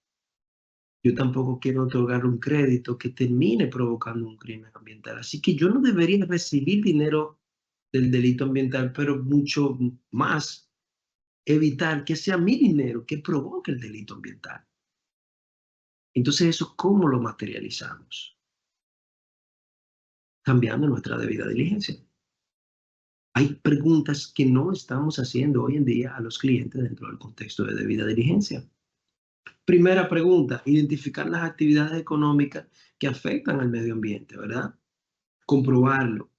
yo tampoco quiero otorgar un crédito que termine provocando un crimen ambiental. Así que yo no debería recibir dinero del delito ambiental, pero mucho más evitar que sea mi dinero que provoque el delito ambiental. Entonces, ¿eso cómo lo materializamos? Cambiando nuestra debida diligencia. Hay preguntas que no estamos haciendo hoy en día a los clientes dentro del contexto de debida diligencia. Primera pregunta, identificar las actividades económicas que afectan al medio ambiente, ¿verdad? Comprobarlo.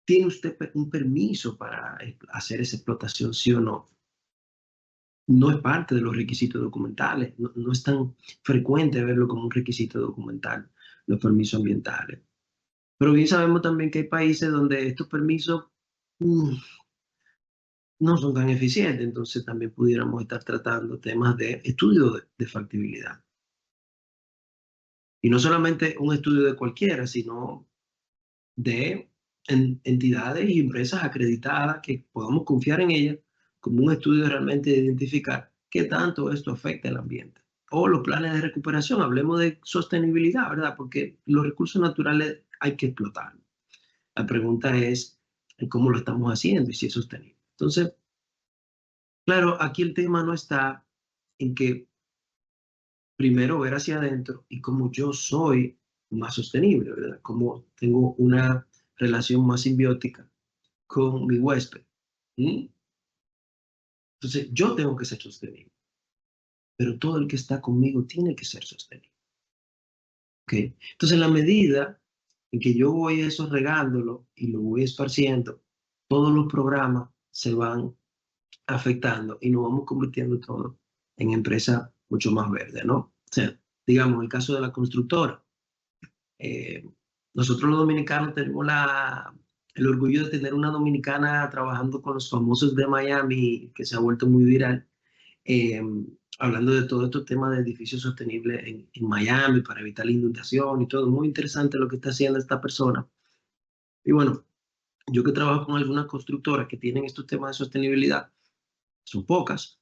¿Tiene usted un permiso para hacer esa explotación, sí o no? No es parte de los requisitos documentales, no es tan frecuente verlo como un requisito documental, los permisos ambientales. Pero bien sabemos también que hay países donde estos permisos no son tan eficientes, entonces también pudiéramos estar tratando temas de estudio de factibilidad. Y no solamente un estudio de cualquiera, sino de entidades y empresas acreditadas que podamos confiar en ellas como un estudio realmente de identificar qué tanto esto afecta al ambiente. O los planes de recuperación, hablemos de sostenibilidad, ¿verdad? Porque los recursos naturales hay que explotarlos. La pregunta es cómo lo estamos haciendo y si es sostenible. Entonces, claro, aquí el tema no está en que primero ver hacia adentro y cómo yo soy más sostenible, ¿verdad? Cómo tengo una relación más simbiótica con mi huésped. ¿Mm? Entonces, yo tengo que ser sostenible, pero todo el que está conmigo tiene que ser sostenible. ¿Okay? Entonces, en la medida en que yo voy eso regándolo y lo voy esparciendo, todos los programas se van afectando y nos vamos convirtiendo todo en empresas mucho más verdes, ¿no? O sea, digamos, el caso de la constructora. Eh, nosotros los dominicanos tenemos el orgullo de tener una dominicana trabajando con los famosos de Miami, que se ha vuelto muy viral, eh, hablando de todo estos temas de edificios sostenibles en Miami para evitar la inundación y todo. Muy interesante lo que está haciendo esta persona. Y bueno, yo que trabajo con algunas constructoras que tienen estos temas de sostenibilidad, son pocas,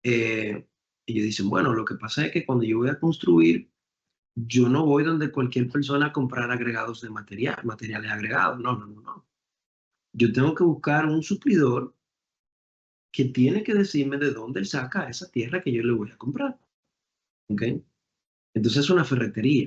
ellos dicen, bueno, lo que pasa es que cuando yo voy a construir, yo no voy donde cualquier persona a comprar agregados de materiales agregados. No, no, no, no. Yo tengo que buscar un suplidor que tiene que decirme de dónde él saca esa tierra que yo le voy a comprar. ¿Ok? Entonces es una ferretería.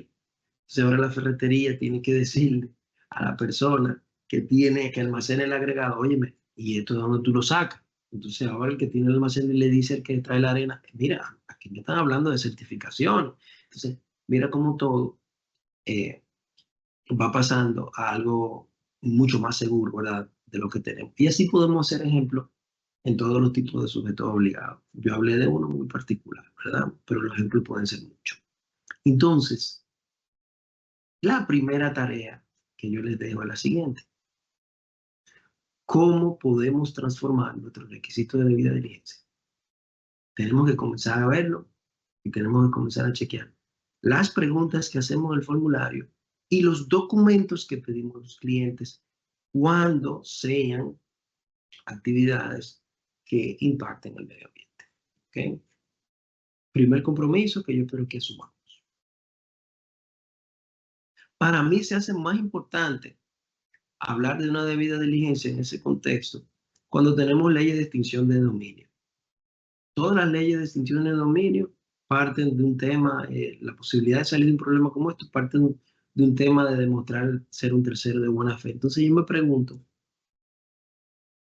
Entonces ahora la ferretería tiene que decirle a la persona que tiene que almacena el agregado, óyeme, ¿y esto de dónde tú lo sacas? Entonces ahora el que tiene el almacén le dice al que trae la arena, mira, aquí me están hablando de certificación. Entonces, mira cómo todo eh, va pasando a algo mucho más seguro, ¿verdad? De lo que tenemos. Y así podemos hacer ejemplos en todos los tipos de sujetos obligados. Yo hablé de uno muy particular, ¿verdad? Pero los ejemplos pueden ser muchos. Entonces, la primera tarea que yo les dejo es la siguiente. ¿Cómo podemos transformar nuestros requisitos de debida diligencia? Tenemos que comenzar a verlo y tenemos que comenzar a chequear las preguntas que hacemos en el formulario y los documentos que pedimos a los clientes cuando sean actividades que impacten el medio ambiente. ¿Okay? Primer compromiso que yo espero que asumamos. Para mí se hace más importante hablar de una debida diligencia en ese contexto cuando tenemos leyes de extinción de dominio. Todas las leyes de extinción de dominio parten de un tema, la posibilidad de salir de un problema como esto parte de un tema de demostrar ser un tercero de buena fe. Entonces yo me pregunto,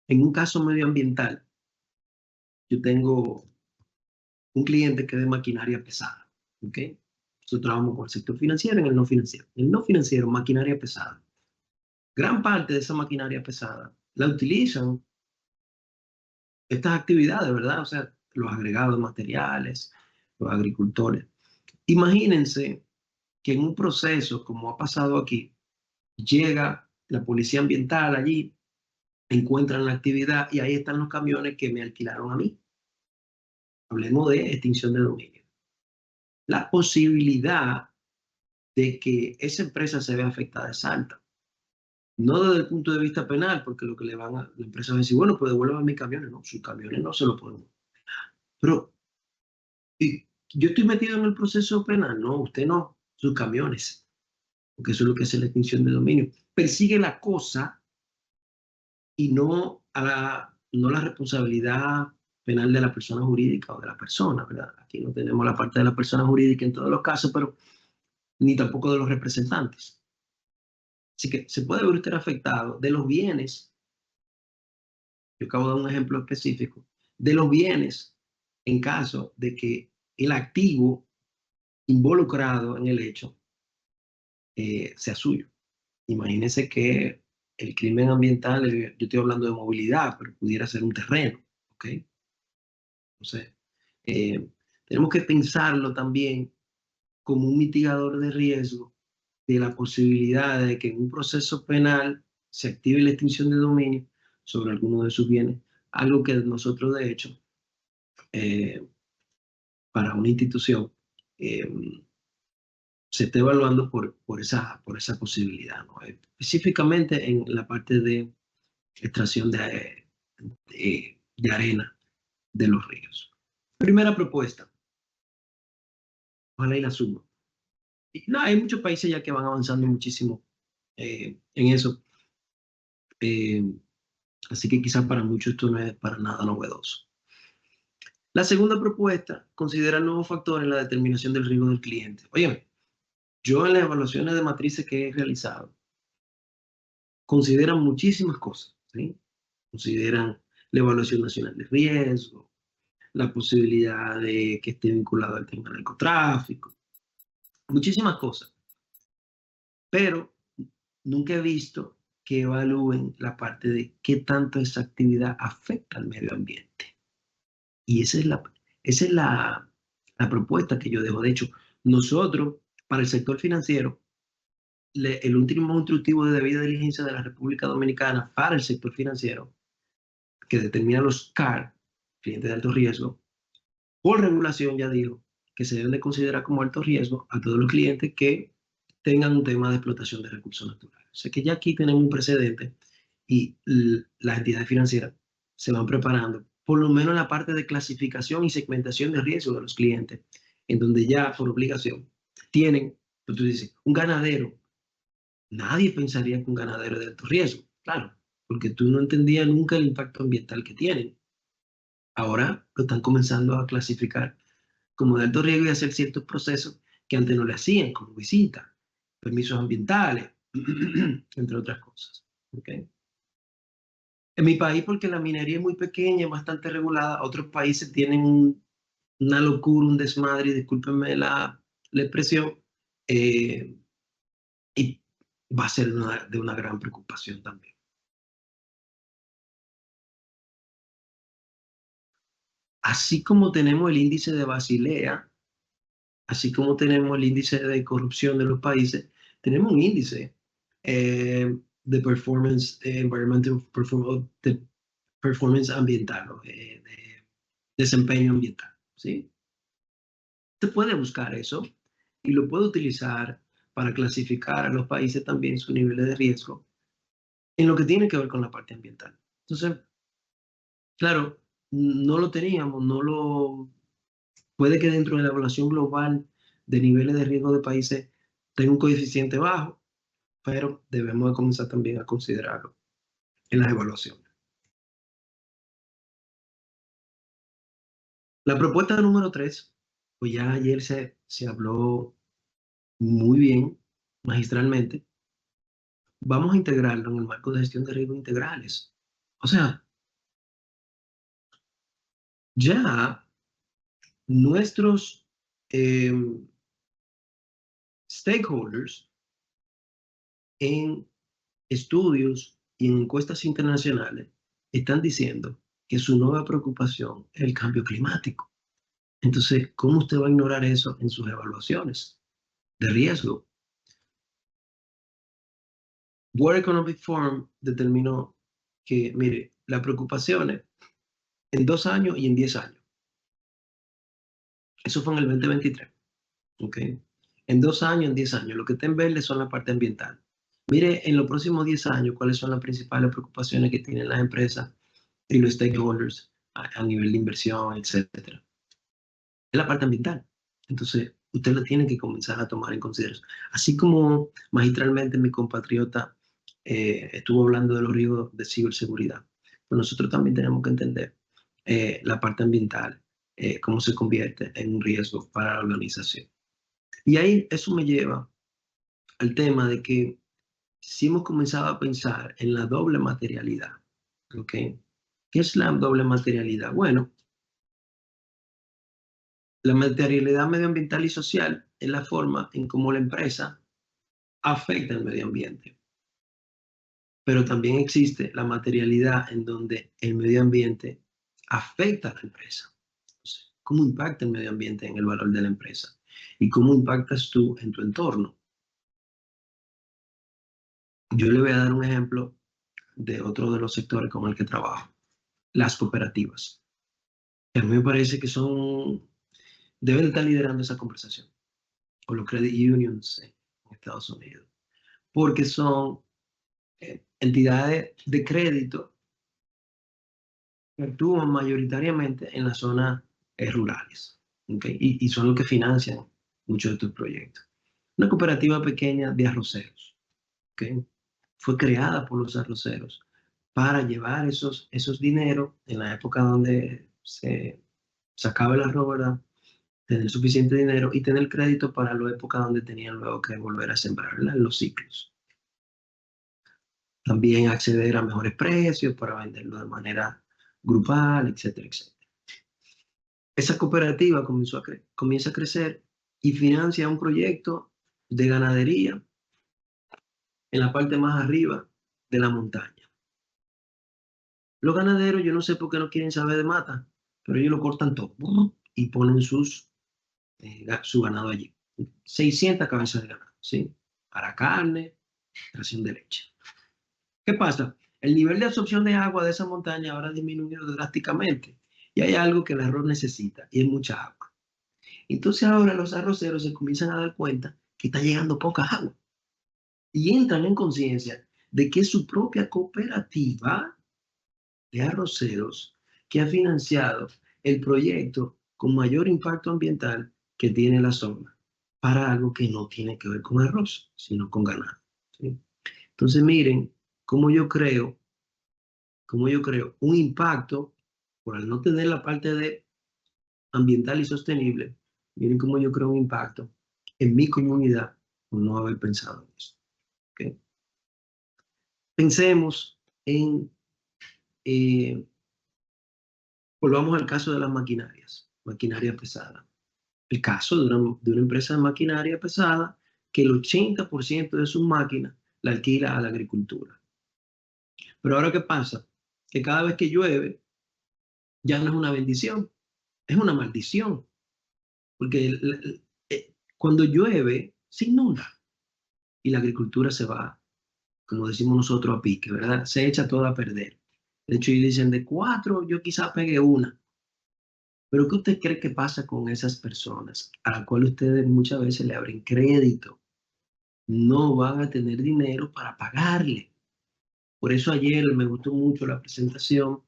en un caso medioambiental, yo tengo un cliente que es de maquinaria pesada, ¿ok? Nosotros trabajamos con el sector financiero y en el no financiero. En el no financiero, maquinaria pesada. Gran parte de esa maquinaria pesada la utilizan estas actividades, ¿verdad? O sea, los agregados materiales, los agricultores. Imagínense que en un proceso como ha pasado aquí, llega la policía ambiental allí, encuentran la actividad y ahí están los camiones que me alquilaron a mí. Hablemos de extinción de dominio. La posibilidad de que esa empresa se vea afectada es alta. No desde el punto de vista penal, porque lo que le van a la empresa va a decir, bueno, pues devuelvan mis camiones. No, sus camiones no se lo pueden. Pero y yo estoy metido en el proceso penal. No, usted no, sus camiones. Porque eso es lo que hace la extinción de dominio. Persigue la cosa y no la responsabilidad penal de la persona jurídica o de la persona, ¿verdad? Aquí no tenemos la parte de la persona jurídica en todos los casos, pero ni tampoco de los representantes. Así que se puede ver usted afectado de los bienes, yo acabo de dar un ejemplo específico, de los bienes en caso de que el activo involucrado en el hecho sea suyo. Imagínense que el crimen ambiental, yo estoy hablando de movilidad, pero pudiera ser un terreno, ¿ok? Entonces, eh, tenemos que pensarlo también como un mitigador de riesgo de la posibilidad de que en un proceso penal se active la extinción de dominio sobre alguno de sus bienes, algo que nosotros de hecho, eh, para una institución, eh, se está evaluando por esa posibilidad, ¿no? Específicamente en la parte de extracción de arena de los ríos. Primera propuesta, ojalá y la suma. Y no, hay muchos países ya que van avanzando muchísimo en eso, eh, así que quizás para muchos esto no es para nada novedoso. La segunda propuesta considera nuevos factores en la determinación del riesgo del cliente. Oye, yo en las evaluaciones de matrices que he realizado, consideran muchísimas cosas, ¿sí? Consideran la evaluación nacional de riesgo, la posibilidad de que esté vinculado al tema del narcotráfico, muchísimas cosas, pero nunca he visto que evalúen la parte de qué tanto esa actividad afecta al medio ambiente. Y esa es la propuesta que yo dejo. De hecho, nosotros, para el sector financiero, el último instructivo de debida diligencia de la República Dominicana para el sector financiero, que determina los CAR, clientes de alto riesgo, por regulación ya dijo que se deben de considerar como alto riesgo a todos los clientes que tengan un tema de explotación de recursos naturales. O sea que ya aquí tenemos un precedente y las entidades financieras se van preparando, por lo menos en la parte de clasificación y segmentación de riesgo de los clientes, en donde ya por obligación tienen, pues tú dices, un ganadero. Nadie pensaría que un ganadero es de alto riesgo, claro, porque tú no entendías nunca el impacto ambiental que tienen. Ahora lo están comenzando a clasificar como de alto riesgo y hacer ciertos procesos que antes no le hacían, como visitas, permisos ambientales, entre otras cosas. ¿Okay? En mi país, porque la minería es muy pequeña, es bastante regulada, otros países tienen una locura, un desmadre, y discúlpenme la expresión, eh, y va a ser de una gran preocupación también. Así como tenemos el índice de Basilea, así como tenemos el índice de corrupción de los países, tenemos un índice de performance, de performance ambiental, ¿no? De desempeño ambiental, ¿sí? Usted puede buscar eso y lo puede utilizar para clasificar a los países también sus niveles de riesgo en lo que tiene que ver con la parte ambiental. Entonces, claro, no lo teníamos, puede que dentro de la evaluación global de niveles de riesgo de países tenga un coeficiente bajo, pero debemos de comenzar también a considerarlo en las evaluaciones. La propuesta número 3, pues ya ayer se habló muy bien, magistralmente. Vamos a integrarlo en el marco de gestión de riesgos integrales. O sea, ya nuestros eh, stakeholders en estudios y en encuestas internacionales están diciendo que su nueva preocupación es el cambio climático. Entonces, ¿cómo usted va a ignorar eso en sus evaluaciones de riesgo? World Economic Forum determinó que, mire, las preocupaciones en 2 años y en 10 años. Eso fue en el 2023. ¿Ok? En 2 años, en 10 años. Lo que está en verde son la parte ambiental. Mire, en los próximos 10 años, cuáles son las principales preocupaciones que tienen las empresas y los stakeholders a nivel de inversión, etcétera. Es la parte ambiental. Entonces, usted lo tiene que comenzar a tomar en consideración. Así como magistralmente mi compatriota estuvo hablando de los riesgos de ciberseguridad, pues nosotros también tenemos que entender la parte ambiental, cómo se convierte en un riesgo para la organización. Y ahí eso me lleva al tema de que si hemos comenzado a pensar en la doble materialidad, ¿ok? ¿Qué es la doble materialidad? Bueno, la materialidad medioambiental y social es la forma en cómo la empresa afecta el medio ambiente. pero también existe la materialidad en donde el medio ambiente afecta a la empresa. Entonces, ¿cómo impacta el medio ambiente en el valor de la empresa? ¿Y cómo impactas tú en tu entorno? Yo le voy a dar un ejemplo de otro de los sectores con el que trabajo, las cooperativas. A mí me parece que deben estar liderando esa conversación, o los credit unions en Estados Unidos, porque son entidades de crédito que actúan mayoritariamente en las zonas rurales, ¿okay? Y son los que financian muchos de estos proyectos. Una cooperativa pequeña de arroceros, ¿okay? Fue creada por los arroceros para llevar esos dineros en la época donde se sacaba el arroz, ¿verdad? Tener suficiente dinero y tener crédito para la época donde tenían luego que volver a sembrar, ¿verdad? En los ciclos. También acceder a mejores precios para venderlo de manera grupal, etcétera, etcétera. Esa cooperativa comienza a crecer y financia un proyecto de ganadería en la parte más arriba de la montaña. Los ganaderos, yo no sé por qué no quieren saber de mata, pero ellos lo cortan todo y ponen su ganado allí. 600 cabezas de ganado, ¿sí? Para carne, ración de leche. ¿Qué pasa? El nivel de absorción de agua de esa montaña ahora ha disminuido drásticamente y hay algo que el arroz necesita y es mucha agua. Entonces ahora los arroceros se comienzan a dar cuenta que está llegando poca agua y entran en conciencia de que es su propia cooperativa de arroceros que ha financiado el proyecto con mayor impacto ambiental que tiene la zona para algo que no tiene que ver con arroz, sino con ganado, ¿sí? Entonces miren cómo yo creo un impacto por al no tener la parte de ambiental y sostenible. Miren cómo yo creo un impacto en mi comunidad por no haber pensado en eso. ¿Okay? Pensemos en, volvamos al caso de las maquinaria pesada. El caso de una empresa de maquinaria pesada que el 80% de sus máquinas la alquila a la agricultura. Pero ahora, ¿qué pasa? Que cada vez que llueve, ya no es una bendición, es una maldición. Porque cuando llueve, se inunda y la agricultura se va, como decimos nosotros, a pique, ¿verdad? Se echa todo a perder. De hecho, ellos dicen, de 4, yo quizá pegué una. Pero ¿qué usted cree que pasa con esas personas a las cuales ustedes muchas veces le abren crédito? No van a tener dinero para pagarle. Por eso ayer me gustó mucho la presentación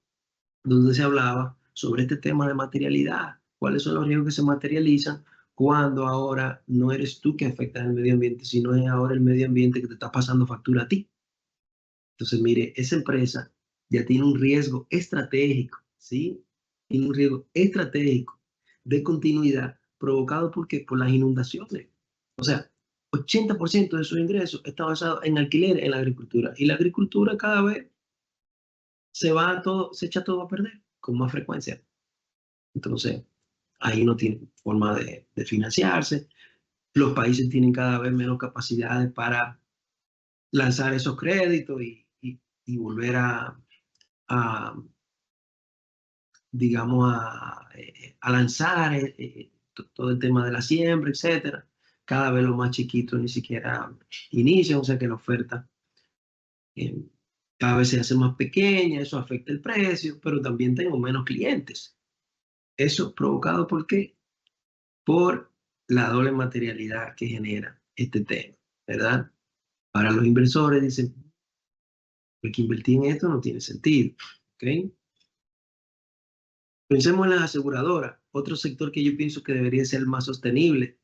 donde se hablaba sobre este tema de materialidad. ¿Cuáles son los riesgos que se materializan cuando ahora no eres tú que afectas al medio ambiente, sino es ahora el medio ambiente que te está pasando factura a ti? Entonces, mire, esa empresa ya tiene un riesgo estratégico, ¿sí? Tiene un riesgo estratégico de continuidad provocado por las inundaciones. O sea, 80% de sus ingresos está basado en alquiler en la agricultura. Y la agricultura cada vez se echa todo a perder con más frecuencia. Entonces, ahí no tienen forma de financiarse. Los países tienen cada vez menos capacidades para lanzar esos créditos y volver a, digamos, a lanzar todo el tema de la siembra, etcétera. Cada vez los más chiquitos ni siquiera inician, o sea que la oferta eh, cada vez se hace más pequeña, eso afecta el precio, pero también tengo menos clientes. Eso provocado ¿por qué? Por la doble materialidad que genera este tema, ¿verdad? Para los inversores dicen, que invertir en esto no tiene sentido, ¿ok? Pensemos en las aseguradoras, otro sector que yo pienso que debería ser más sostenible,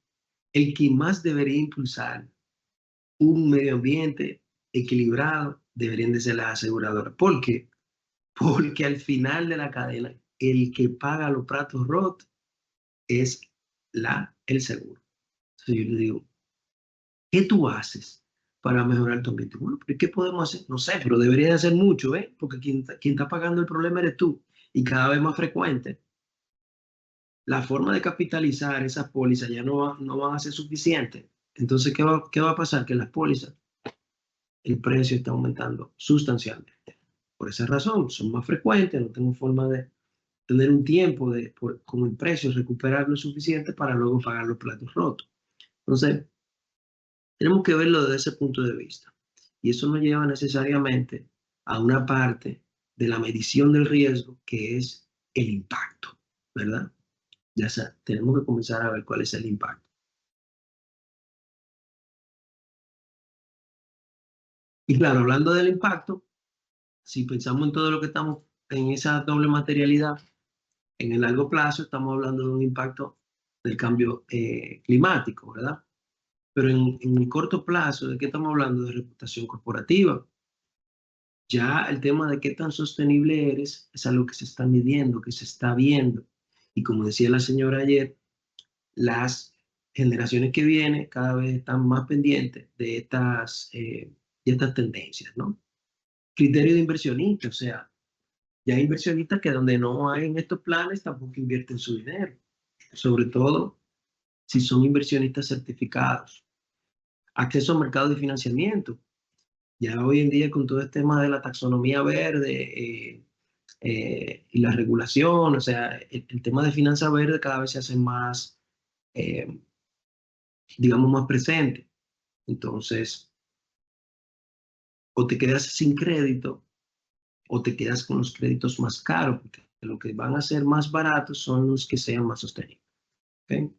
el que más debería impulsar un medio ambiente equilibrado, deberían de ser las aseguradoras. ¿Por qué? Porque al final de la cadena, el que paga los platos rotos es el seguro. Entonces yo le digo, ¿qué tú haces para mejorar tu ambiente? Bueno, pero ¿qué podemos hacer? No sé, pero debería de hacer mucho, ¿eh? Porque quien está pagando el problema eres tú. Y cada vez más frecuente. La forma de capitalizar esas pólizas ya no van a ser suficientes. Entonces, ¿qué va a pasar? Que las pólizas el precio está aumentando sustancialmente. Por esa razón, son más frecuentes, no tengo forma de tener un tiempo con el precio, recuperar lo suficiente para luego pagar los platos rotos. Entonces, tenemos que verlo desde ese punto de vista. Y eso nos lleva necesariamente a una parte de la medición del riesgo, que es el impacto, ¿verdad? Ya sea, tenemos que comenzar a ver cuál es el impacto. Y claro, hablando del impacto, si pensamos en todo lo que estamos en esa doble materialidad, en el largo plazo estamos hablando de un impacto del cambio climático, ¿verdad? Pero en el corto plazo, ¿de qué estamos hablando? De reputación corporativa. Ya el tema de qué tan sostenible eres es algo que se está midiendo, que se está viendo. Y como decía la señora ayer, las generaciones que vienen cada vez están más pendientes de estas tendencias, ¿no? Criterio de inversionista, o sea, ya hay inversionistas que donde no hay en estos planes tampoco invierten su dinero, sobre todo si son inversionistas certificados. Acceso al mercado de financiamiento. Ya hoy en día con todo este tema de la taxonomía verde y la regulación, o sea, el tema de finanzas verde cada vez se hace más, eh, digamos, más presente. Entonces, o te quedas sin crédito o te quedas con los créditos más caros, porque lo que van a ser más baratos son los que sean más sostenibles. ¿Okay?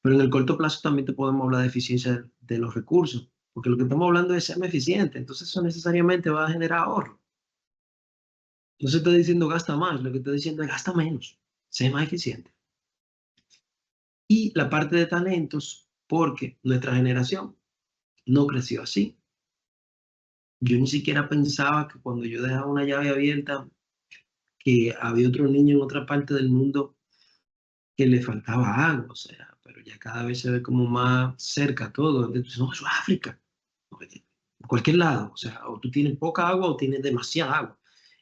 Pero en el corto plazo también te podemos hablar de eficiencia de los recursos, porque lo que estamos hablando es ser eficiente, entonces eso necesariamente va a generar ahorro. No se está diciendo gasta más, lo que está diciendo es gasta menos, sé más eficiente. Y la parte de talentos, porque nuestra generación no creció así. Yo ni siquiera pensaba que cuando yo dejaba una llave abierta, que había otro niño en otra parte del mundo que le faltaba agua, o sea, pero ya cada vez se ve como más cerca todo. Entonces, no, eso es África, en cualquier lado, o sea, o tú tienes poca agua o tienes demasiada agua.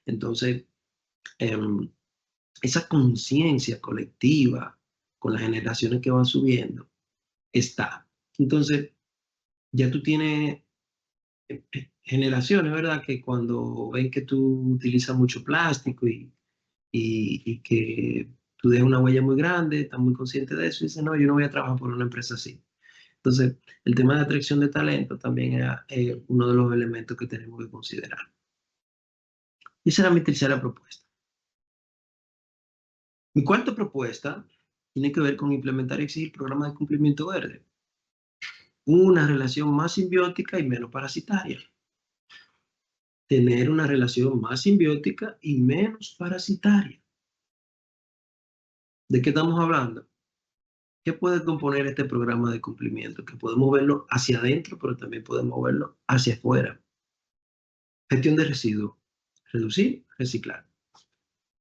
Entonces, esa conciencia colectiva con las generaciones que van subiendo está. Entonces, ya tú tienes generaciones, ¿verdad? Que cuando ven que tú utilizas mucho plástico y que tú dejas una huella muy grande, están muy conscientes de eso y dicen, no, yo no voy a trabajar por una empresa así. Entonces, el tema de atracción de talento también es uno de los elementos que tenemos que considerar. Y esa era mi tercera propuesta. Mi cuarta propuesta tiene que ver con implementar y exigir programas de cumplimiento verde. Una relación más simbiótica y menos parasitaria. Tener una relación más simbiótica y menos parasitaria. ¿De qué estamos hablando? ¿Qué puede componer este programa de cumplimiento? Que podemos verlo hacia adentro, pero también podemos verlo hacia afuera. Gestión de residuos. Reducir, reciclar.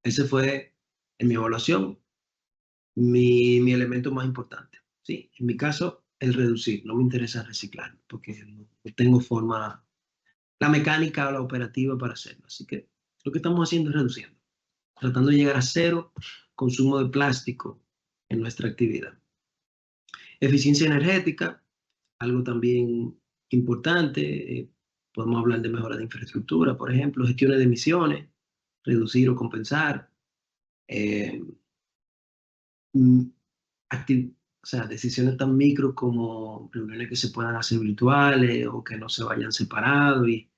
Ese fue, en mi evaluación, mi elemento más importante. ¿Sí? En mi caso, el reducir. No me interesa reciclar, porque no tengo forma, la mecánica o la operativa para hacerlo. Así que lo que estamos haciendo es reduciendo, tratando de llegar a cero consumo de plástico en nuestra actividad. Eficiencia energética, algo también importante. Podemos hablar de mejora de infraestructura, por ejemplo, gestiones de emisiones, reducir o compensar. Eh, o sea, decisiones tan micro como reuniones que se puedan hacer virtuales o que no se vayan separados y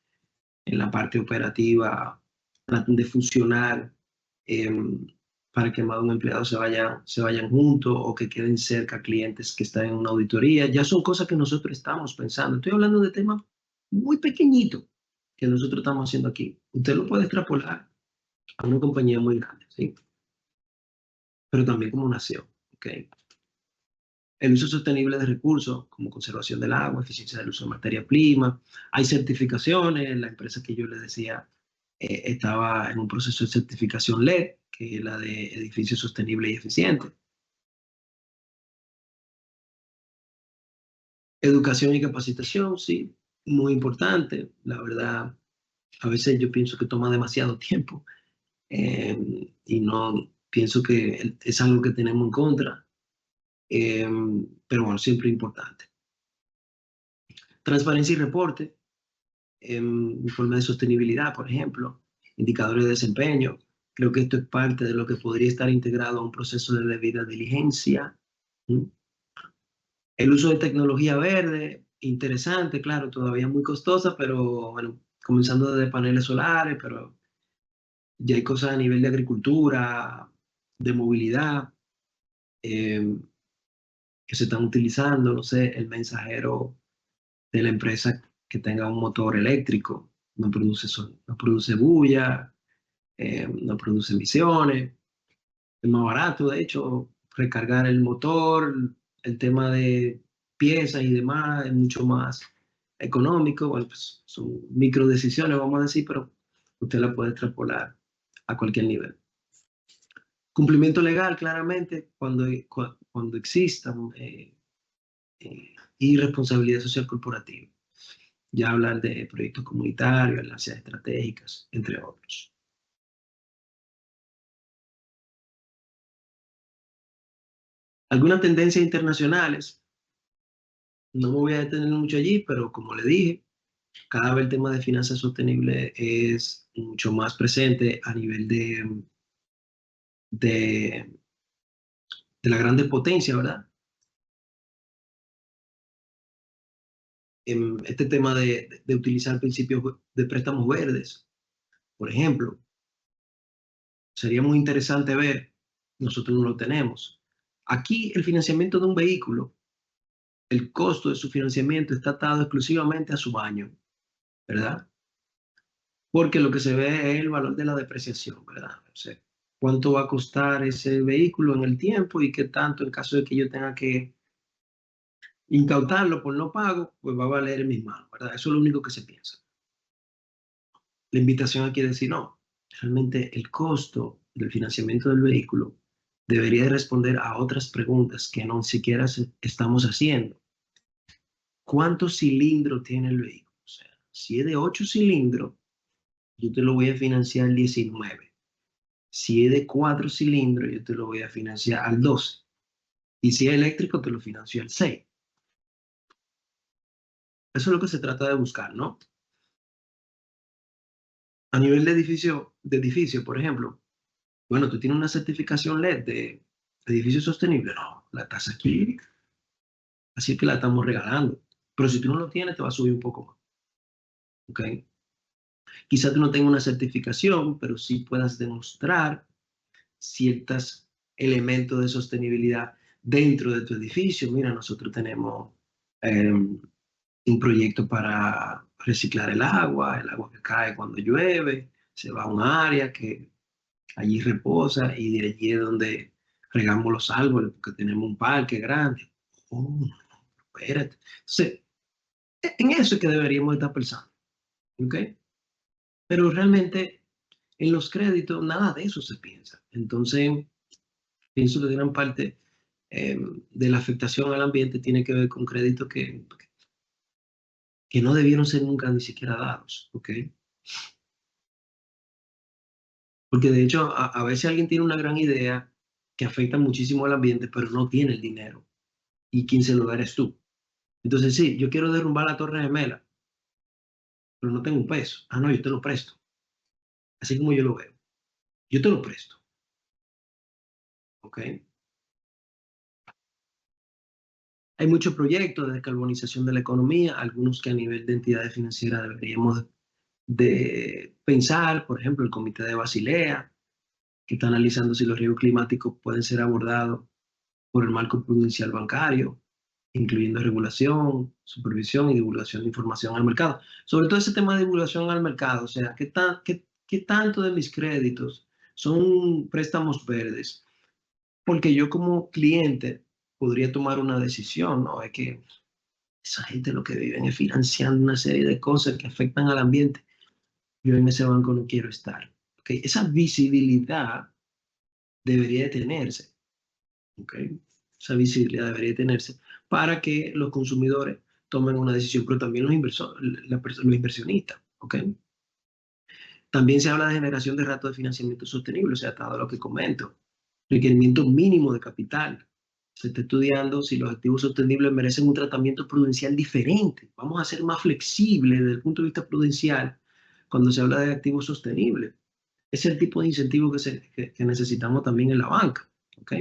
en la parte operativa traten de funcionar para que más de un empleado se vayan juntos o que queden cerca clientes que están en una auditoría. Ya son cosas que nosotros estamos pensando. Estoy hablando de temas muy pequeñitos que nosotros estamos haciendo aquí. Usted lo puede extrapolar a una compañía muy grande, ¿sí? Pero también como nación, ¿ok? El uso sostenible de recursos, como conservación del agua, eficiencia del uso de materia prima. Hay certificaciones, la empresa que yo les decía estaba en un proceso de certificación LED, que es la de edificio sostenible y eficiente. Educación y capacitación, sí, muy importante. La verdad, a veces yo pienso que toma demasiado tiempo y no pienso que es algo que tenemos en contra, pero bueno, siempre importante. Transparencia y reporte. informe de sostenibilidad, por ejemplo, indicadores de desempeño. Creo que esto es parte de lo que podría estar integrado a un proceso de debida diligencia. El uso de tecnología verde, interesante, claro, todavía muy costosa, pero bueno, comenzando desde paneles solares, pero ya hay cosas a nivel de agricultura, de movilidad, eh, que se están utilizando, no sé, el mensajero de la empresa que tenga un motor eléctrico, no produce, no produce bulla, no produce emisiones, es más barato, de hecho, recargar el motor, el tema de piezas y demás es mucho más económico. Bueno, pues son micro decisiones, vamos a decir, pero usted la puede extrapolar a cualquier nivel. Cumplimiento legal, claramente, cuando exista y responsabilidad social corporativa. Ya hablar de proyectos comunitarios, alianzas estratégicas, entre otros. Algunas tendencias internacionales, no me voy a detener mucho allí, pero como le dije, cada vez el tema de finanzas sostenibles es mucho más presente a nivel de, de la grande potencia, ¿verdad? Este tema de utilizar principios de préstamos verdes, por ejemplo, sería muy interesante ver, nosotros no lo tenemos. Aquí el financiamiento de un vehículo, el costo de su financiamiento está atado exclusivamente a su año, ¿verdad? Porque lo que se ve es el valor de la depreciación, ¿verdad? O sea, cuánto va a costar ese vehículo en el tiempo y qué tanto en caso de que yo tenga que incautarlo por no pago, pues va a valer en mis manos, ¿verdad? Eso es lo único que se piensa. La invitación aquí es decir, no, realmente el costo del financiamiento del vehículo debería de responder a otras preguntas que no siquiera estamos haciendo. ¿Cuántos cilindros tiene el vehículo? O sea, si es de 8 cilindros, yo te lo voy a financiar 19. Si es de 4 cilindros, yo te lo voy a financiar al 12. Y si es eléctrico, te lo financio al 6. Eso es lo que se trata de buscar, ¿no? A nivel de edificio, por ejemplo, bueno, tú tienes una certificación LED de edificio sostenible. No, la tasa aquí, así que la estamos regalando. Pero si tú no lo tienes, te va a subir un poco más. ¿Ok? Quizá tú no tengas una certificación, pero sí puedas demostrar ciertos elementos de sostenibilidad dentro de tu edificio. Mira, nosotros tenemos un proyecto para reciclar el agua que cae cuando llueve, se va a un área que allí reposa y de allí es donde regamos los árboles porque tenemos un parque grande. Oh, no, espérate. Entonces, en eso es que deberíamos estar pensando, ¿ok? Pero realmente en los créditos nada de eso se piensa. Entonces, pienso que gran parte de la afectación al ambiente tiene que ver con créditos que no debieron ser nunca ni siquiera dados, ¿ok? Porque de hecho, a veces alguien tiene una gran idea que afecta muchísimo al ambiente, pero no tiene el dinero. Y quien se lo da eres tú. Entonces, sí, yo quiero derrumbar la Torre Gemela, pero no tengo un peso. Ah, no, yo te lo presto. Así como yo lo veo. Yo te lo presto. ¿Ok? Hay muchos proyectos de descarbonización de la economía, algunos que a nivel de entidades financieras deberíamos de pensar, por ejemplo, el Comité de Basilea, que está analizando si los riesgos climáticos pueden ser abordados por el marco prudencial bancario, incluyendo regulación, supervisión y divulgación de información al mercado. Sobre todo ese tema de divulgación al mercado, o sea, ¿qué tanto de mis créditos son préstamos verdes? Porque yo como cliente podría tomar una decisión, ¿no? Es que esa gente lo que viven es financiando una serie de cosas que afectan al ambiente. Yo en ese banco no quiero estar. ¿Okay? Esa visibilidad debería de tenerse. ¿Okay? Esa visibilidad debería tenerse para que los consumidores tomen una decisión, pero también los inversionistas. ¿Okay? También se habla de generación de ratos de financiamiento sostenible, o sea, todo lo que comento, requerimiento mínimo de capital. Se está estudiando si los activos sostenibles merecen un tratamiento prudencial diferente. Vamos a ser más flexibles desde el punto de vista prudencial cuando se habla de activos sostenibles. Es el tipo de incentivo que necesitamos también en la banca. ¿Ok?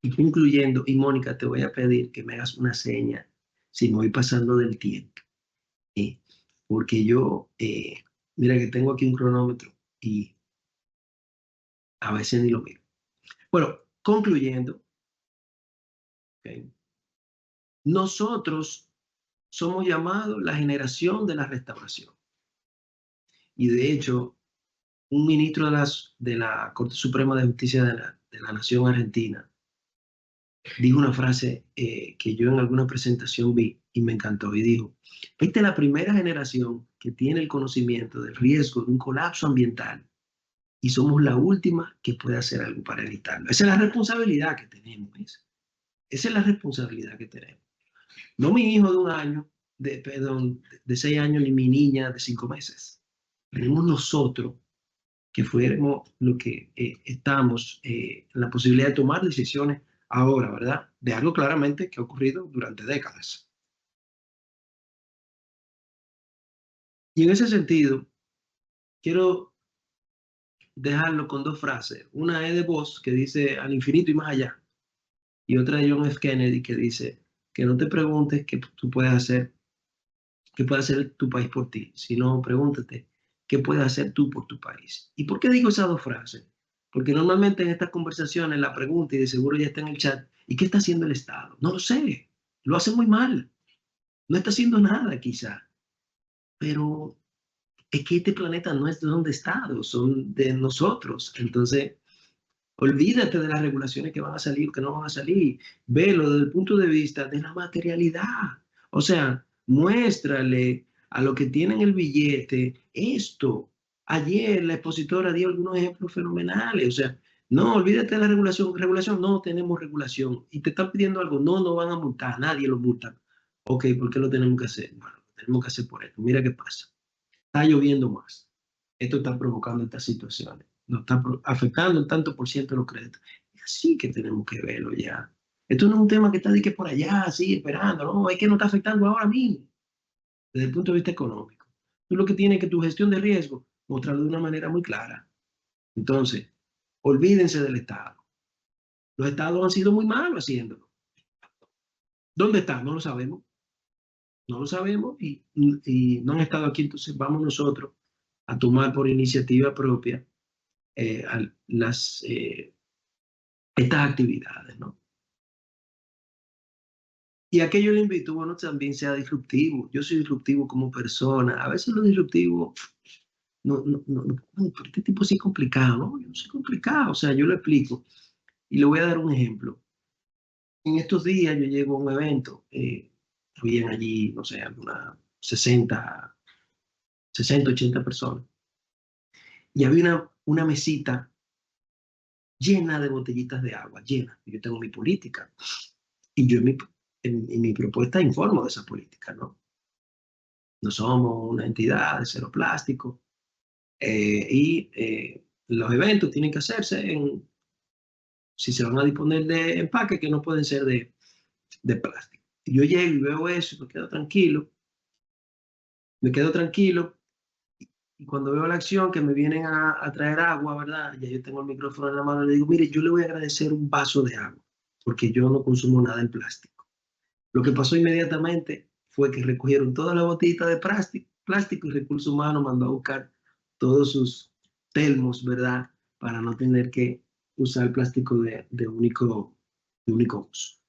Y concluyendo, y Mónica, te voy a pedir que me hagas una seña si me voy pasando del tiempo. ¿Sí? Porque yo, mira que tengo aquí un cronómetro y a veces ni lo miro. Bueno, concluyendo, ¿ok? Nosotros somos llamados la generación de la restauración. Y de hecho, un ministro de la Corte Suprema de Justicia de la Nación Argentina dijo una frase que yo en alguna presentación vi y me encantó y dijo, esta es la primera generación que tiene el conocimiento del riesgo de un colapso ambiental y somos la última que puede hacer algo para evitarlo. Esa es la responsabilidad que tenemos. Esa es la responsabilidad que tenemos. No mi hijo de 1 año, perdón, de 6 años, ni mi niña de 5 meses. Tenemos nosotros que fuéramos lo que estamos en la posibilidad de tomar decisiones ahora, ¿verdad? De algo claramente que ha ocurrido durante décadas. Y en ese sentido, quiero dejarlo con 2 frases. Una es de Voss, que dice al infinito y más allá. Y otra de John F. Kennedy, que dice que no te preguntes qué tú puedes hacer, qué puede hacer tu país por ti, sino pregúntate qué puedes hacer tú por tu país. ¿Y por qué digo esas 2 frases? Porque normalmente en estas conversaciones la pregunta, y de seguro ya está en el chat, ¿y qué está haciendo el Estado? No lo sé, lo hace muy mal, no está haciendo nada quizá, pero es que este planeta no es de un Estado, son de nosotros. Entonces, olvídate de las regulaciones que van a salir, que no van a salir. Velo desde el punto de vista de la materialidad. O sea, muéstrale a lo que tienen el billete esto. Ayer la expositora dio algunos ejemplos fenomenales. O sea, no, olvídate de la regulación. Regulación, no tenemos regulación. Y te están pidiendo algo, no, no van a multar, nadie lo multa. Ok, ¿por qué lo tenemos que hacer? Bueno, lo tenemos que hacer por esto. Mira qué pasa. Está lloviendo más. Esto está provocando estas situaciones. Nos está afectando un tanto por ciento de los créditos. Es así que tenemos que verlo ya. Esto no es un tema que está de que por allá, así, esperando. No, es que no está afectando ahora mismo, desde el punto de vista económico. Tú lo que tienes es que tu gestión de riesgo, mostrarlo de una manera muy clara. Entonces, olvídense del Estado. Los Estados han sido muy malos haciéndolo. ¿Dónde están? No lo sabemos. No lo sabemos y no han estado aquí. Entonces, vamos nosotros a tomar por iniciativa propia estas actividades, ¿no? Y a que yo le invito, bueno, también sea disruptivo. Yo soy disruptivo como persona. A veces lo disruptivo, pero este tipo sí es complicado, ¿no? Yo no soy complicado, o sea, yo lo explico. Y le voy a dar un ejemplo. En estos días yo llego a un evento, fui allí, no sé, algunas 60, 80 personas. Y había una mesita llena de botellitas de agua, llena. Yo tengo mi política. Y yo en mi propuesta informo de esa política, ¿no? No somos una entidad de cero plástico los eventos tienen que hacerse si se van a disponer de empaques que no pueden ser de plástico. Y yo llego y veo eso, me quedo tranquilo y cuando veo la acción que me vienen a traer agua, ¿verdad? Ya yo tengo el micrófono en la mano y le digo, mire, yo le voy a agradecer un vaso de agua porque yo no consumo nada en plástico. Lo que pasó inmediatamente fue que recogieron toda la botita de plástico y Recursos Humanos mandó a buscar todos sus termos, ¿verdad? Para no tener que usar plástico de único uso.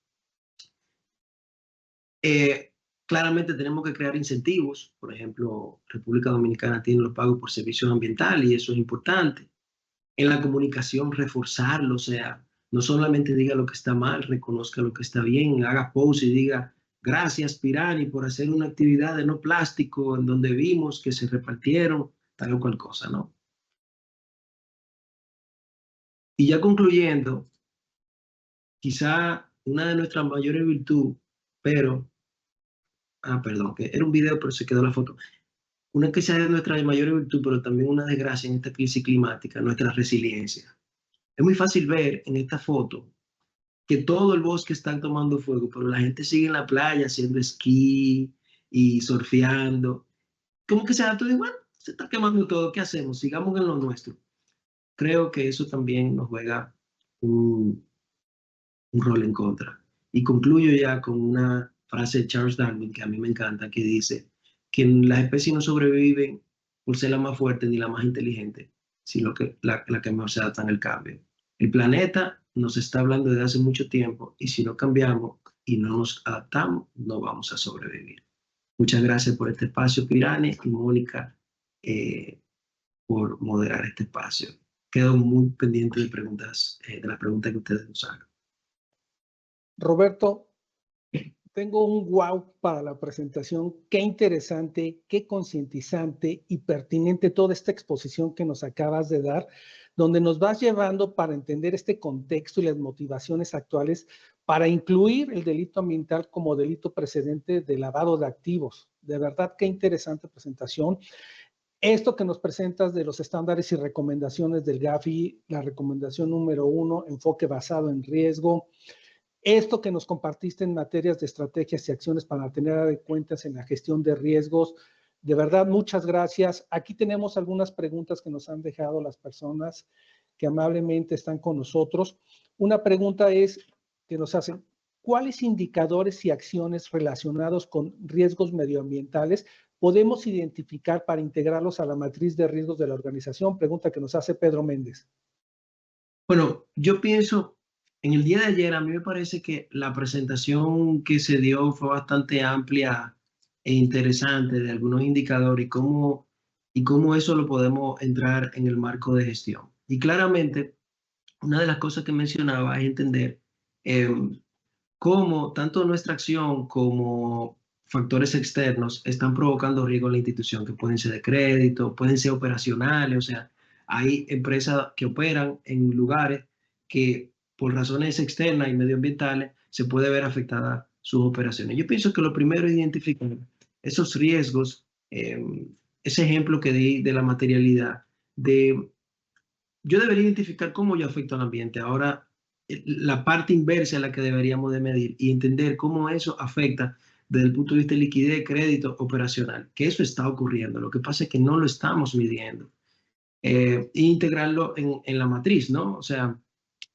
Claramente tenemos que crear incentivos. Por ejemplo, República Dominicana tiene los pagos por servicios ambientales y eso es importante. En la comunicación, reforzarlo, o sea, no solamente diga lo que está mal, reconozca lo que está bien, haga post y diga gracias Pirani por hacer una actividad de no plástico en donde vimos que se repartieron tal o cual cosa, ¿no? Y ya concluyendo, quizá una de nuestras mayores virtudes, perdón, que era un video pero se quedó la foto, una que sea de nuestra mayor virtud, pero también una desgracia en esta crisis climática, nuestra resiliencia. Es muy fácil ver en esta foto que todo el bosque está tomando fuego, pero la gente sigue en la playa haciendo esquí y surfeando. ¿Cómo que se da todo igual? Se está quemando todo, ¿qué hacemos? Sigamos en lo nuestro. Creo que eso también nos juega un, un rol en contra. Y concluyo ya con una frase de Charles Darwin que a mí me encanta, que dice que las especies no sobreviven por ser la más fuerte ni la más inteligente, sino que la que mejor se adapta al cambio. El planeta nos está hablando desde hace mucho tiempo y si no cambiamos y no nos adaptamos, no vamos a sobrevivir. Muchas gracias por este espacio, Pirani y Mónica, eh, por moderar este espacio. Quedo muy pendiente de preguntas, de las preguntas que ustedes nos hagan. Roberto, tengo un wow para la presentación. Qué interesante, qué concientizante y pertinente toda esta exposición que nos acabas de dar, donde nos vas llevando para entender este contexto y las motivaciones actuales para incluir el delito ambiental como delito precedente de lavado de activos. De verdad, qué interesante presentación. Esto que nos presentas de los estándares y recomendaciones del GAFI, la recomendación número 1, enfoque basado en riesgo. Esto que nos compartiste en materias de estrategias y acciones para tener cuentas en la gestión de riesgos, de verdad, muchas gracias. Aquí tenemos algunas preguntas que nos han dejado las personas que amablemente están con nosotros. Una pregunta es que nos hacen, ¿cuáles indicadores y acciones relacionados con riesgos medioambientales podemos identificar para integrarlos a la matriz de riesgos de la organización? Pregunta que nos hace Pedro Méndez. Bueno, yo pienso, en el día de ayer a mí me parece que la presentación que se dio fue bastante amplia e interesante de algunos indicadores y cómo eso lo podemos entrar en el marco de gestión. Y claramente, una de las cosas que mencionaba es entender eh, cómo tanto nuestra acción como factores externos están provocando riesgo en la institución, que pueden ser de crédito, pueden ser operacionales, o sea, hay empresas que operan en lugares que por razones externas y medioambientales se puede ver afectada sus operaciones. Yo pienso que lo primero es identificar esos riesgos, ese ejemplo que di de la materialidad, de yo debería identificar cómo yo afecto al ambiente. Ahora, la parte inversa es la que deberíamos de medir y entender cómo eso afecta desde el punto de vista de liquidez, crédito, operacional, que eso está ocurriendo. Lo que pasa es que no lo estamos midiendo. E integrarlo en la matriz, ¿no? O sea,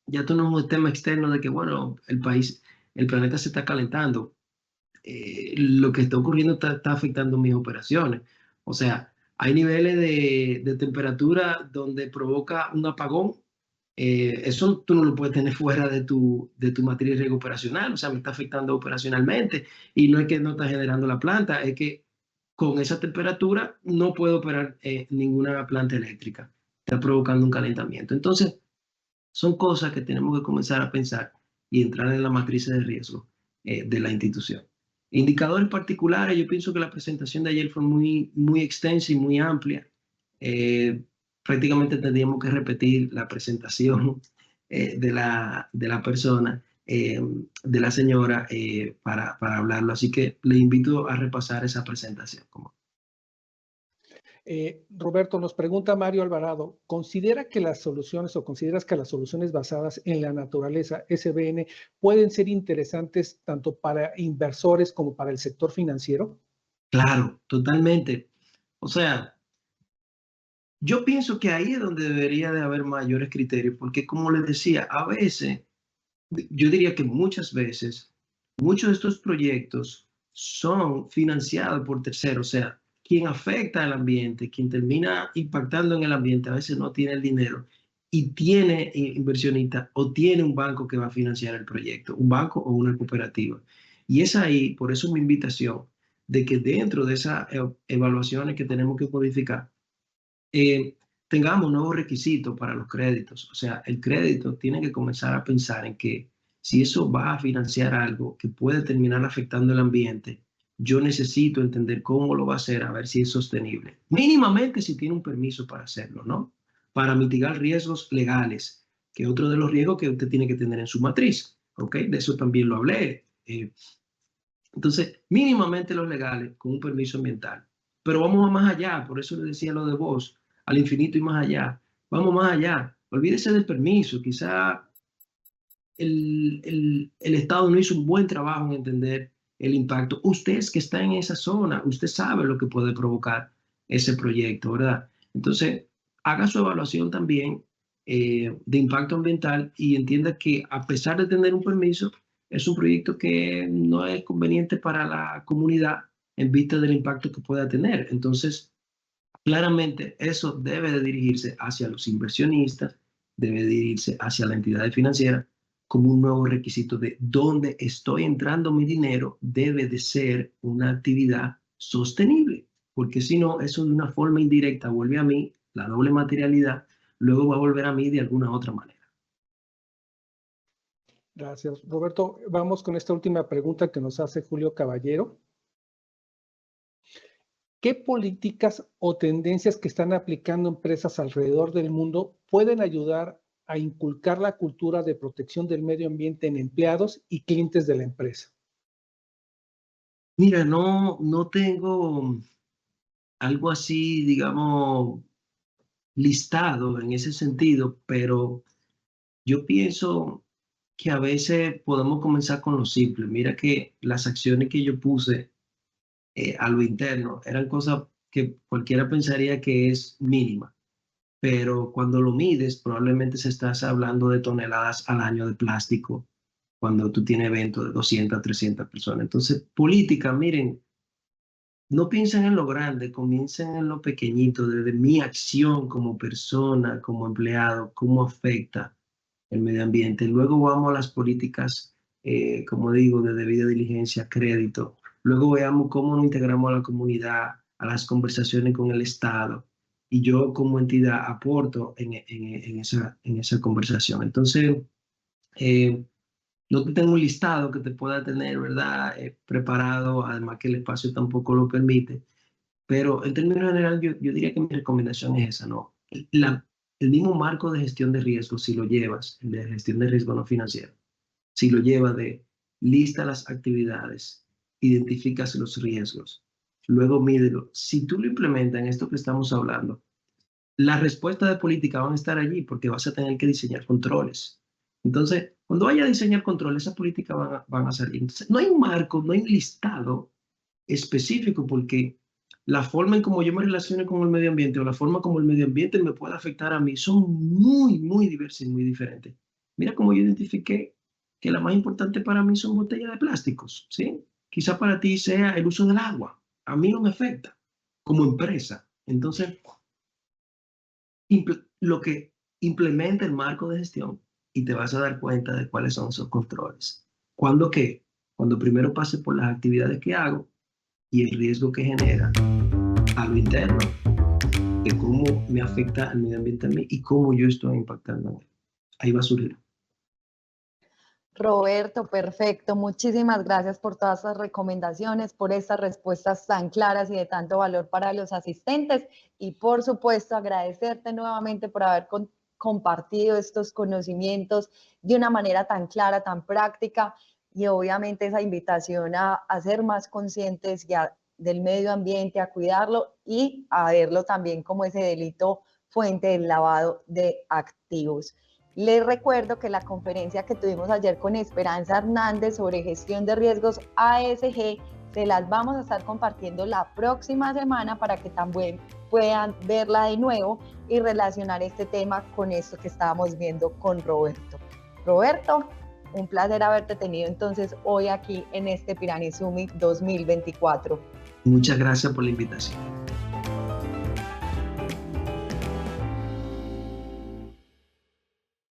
ya esto no es un tema externo de que, bueno, el planeta se está calentando. Lo que está ocurriendo está afectando mis operaciones. O sea, hay niveles de temperatura donde provoca un apagón. Eso tú no lo puedes tener fuera de tu matriz de riesgo operacional. O sea, me está afectando operacionalmente. Y no es que no está generando la planta, es que con esa temperatura no puedo operar ninguna planta eléctrica. Está provocando un calentamiento. Entonces, son cosas que tenemos que comenzar a pensar y entrar en la matriz de riesgo de la institución. Indicadores particulares, yo pienso que la presentación de ayer fue muy extensa y muy amplia. Prácticamente tendríamos que repetir la presentación de la persona, de la señora, para hablarlo. Así que le invito a repasar esa presentación. Roberto, nos pregunta Mario Alvarado, ¿considera que las soluciones o consideras que las soluciones basadas en la naturaleza, SBN, pueden ser interesantes tanto para inversores como para el sector financiero? Claro, totalmente. O sea, yo pienso que ahí es donde debería de haber mayores criterios, porque como les decía, a veces, yo diría que muchas veces, muchos de estos proyectos son financiados por terceros, o sea, quien afecta al ambiente, quien termina impactando en el ambiente, a veces no tiene el dinero y tiene inversionista o tiene un banco que va a financiar el proyecto, un banco o una cooperativa. Y es ahí, por eso mi invitación, de que dentro de esas evaluaciones que tenemos que modificar, tengamos nuevos requisitos para los créditos. O sea, el crédito tiene que comenzar a pensar en que si eso va a financiar algo que puede terminar afectando el ambiente, yo necesito entender cómo lo va a hacer, a ver si es sostenible. Mínimamente si tiene un permiso para hacerlo, ¿no? Para mitigar riesgos legales, que es otro de los riesgos que usted tiene que tener en su matriz, ¿ok? De eso también lo hablé. Entonces, mínimamente los legales con un permiso ambiental. Pero vamos a más allá, por eso le decía lo de vos, al infinito y más allá. Vamos más allá. olvídese del permiso. Quizá el Estado no hizo un buen trabajo en entender el impacto. Usted es que está en esa zona, usted sabe lo que puede provocar ese proyecto, ¿verdad? Entonces, haga su evaluación también de impacto ambiental y entienda que a pesar de tener un permiso, es un proyecto que no es conveniente para la comunidad en vista del impacto que pueda tener. Entonces, claramente eso debe de dirigirse hacia los inversionistas, debe dirigirse hacia la entidad financiera como un nuevo requisito de dónde estoy entrando mi dinero debe de ser una actividad sostenible, porque si no, eso de una forma indirecta vuelve a mí la doble materialidad, luego va a volver a mí de alguna otra manera. Gracias, Roberto. Vamos con esta última pregunta que nos hace Julio Caballero. ¿Qué políticas o tendencias que están aplicando empresas alrededor del mundo pueden ayudar a inculcar la cultura de protección del medio ambiente en empleados y clientes de la empresa? Mira, no tengo algo así, digamos, listado en ese sentido, pero yo pienso que a veces podemos comenzar con lo simple. Mira que las acciones que yo puse a lo interno eran cosas que cualquiera pensaría que es mínima, pero cuando lo mides probablemente se estás hablando de toneladas al año de plástico cuando tú tienes eventos de 200, 300 personas. Entonces, política, miren, no piensen en lo grande, comiencen en lo pequeñito, desde mi acción como persona, como empleado, cómo afecta el medio ambiente. Luego vamos a las políticas, como digo, de debida diligencia, crédito. Luego veamos cómo nos integramos a la comunidad, a las conversaciones con el Estado. Y yo como entidad aporto en esa conversación. Entonces, no te tengo un listado que te pueda tener, ¿verdad? Preparado, además que el espacio tampoco lo permite. Pero en términos generales, yo diría que mi recomendación es esa, ¿no? El mismo marco de gestión de riesgo, si lo llevas, el de gestión de riesgo no financiero, si lo llevas de lista las actividades, identificas los riesgos, luego mídelo. Si tú lo implementas en esto que estamos hablando, las respuestas de política van a estar allí porque vas a tener que diseñar controles. Entonces, cuando vaya a diseñar controles, esas políticas van a salir. Entonces, no hay un marco, no hay un listado específico porque la forma en cómo yo me relaciono con el medio ambiente o la forma como el medio ambiente me puede afectar a mí son muy, muy diversas y muy diferentes. Mira cómo yo identifiqué que la más importante para mí son botellas de plásticos, ¿sí? Quizá para ti sea el uso del agua. A mí no me afecta como empresa. Entonces, lo que implementa el marco de gestión y te vas a dar cuenta de cuáles son esos controles. ¿Cuándo qué? Cuando primero pase por las actividades que hago y el riesgo que genera a lo interno, de cómo me afecta al medio ambiente a mí y cómo yo estoy impactando en él. Ahí va a surgir. Roberto, perfecto. Muchísimas gracias por todas las recomendaciones, por estas respuestas tan claras y de tanto valor para los asistentes. Y por supuesto, agradecerte nuevamente por haber compartido estos conocimientos de una manera tan clara, tan práctica. Y obviamente esa invitación a ser más conscientes del medio ambiente, a cuidarlo y a verlo también como ese delito fuente del lavado de activos. Les recuerdo que la conferencia que tuvimos ayer con Esperanza Hernández sobre gestión de riesgos ASG se las vamos a estar compartiendo la próxima semana para que también puedan verla de nuevo y relacionar este tema con esto que estábamos viendo con Roberto. Roberto, un placer haberte tenido entonces hoy aquí en este Pirani Summit 2024. Muchas gracias por la invitación.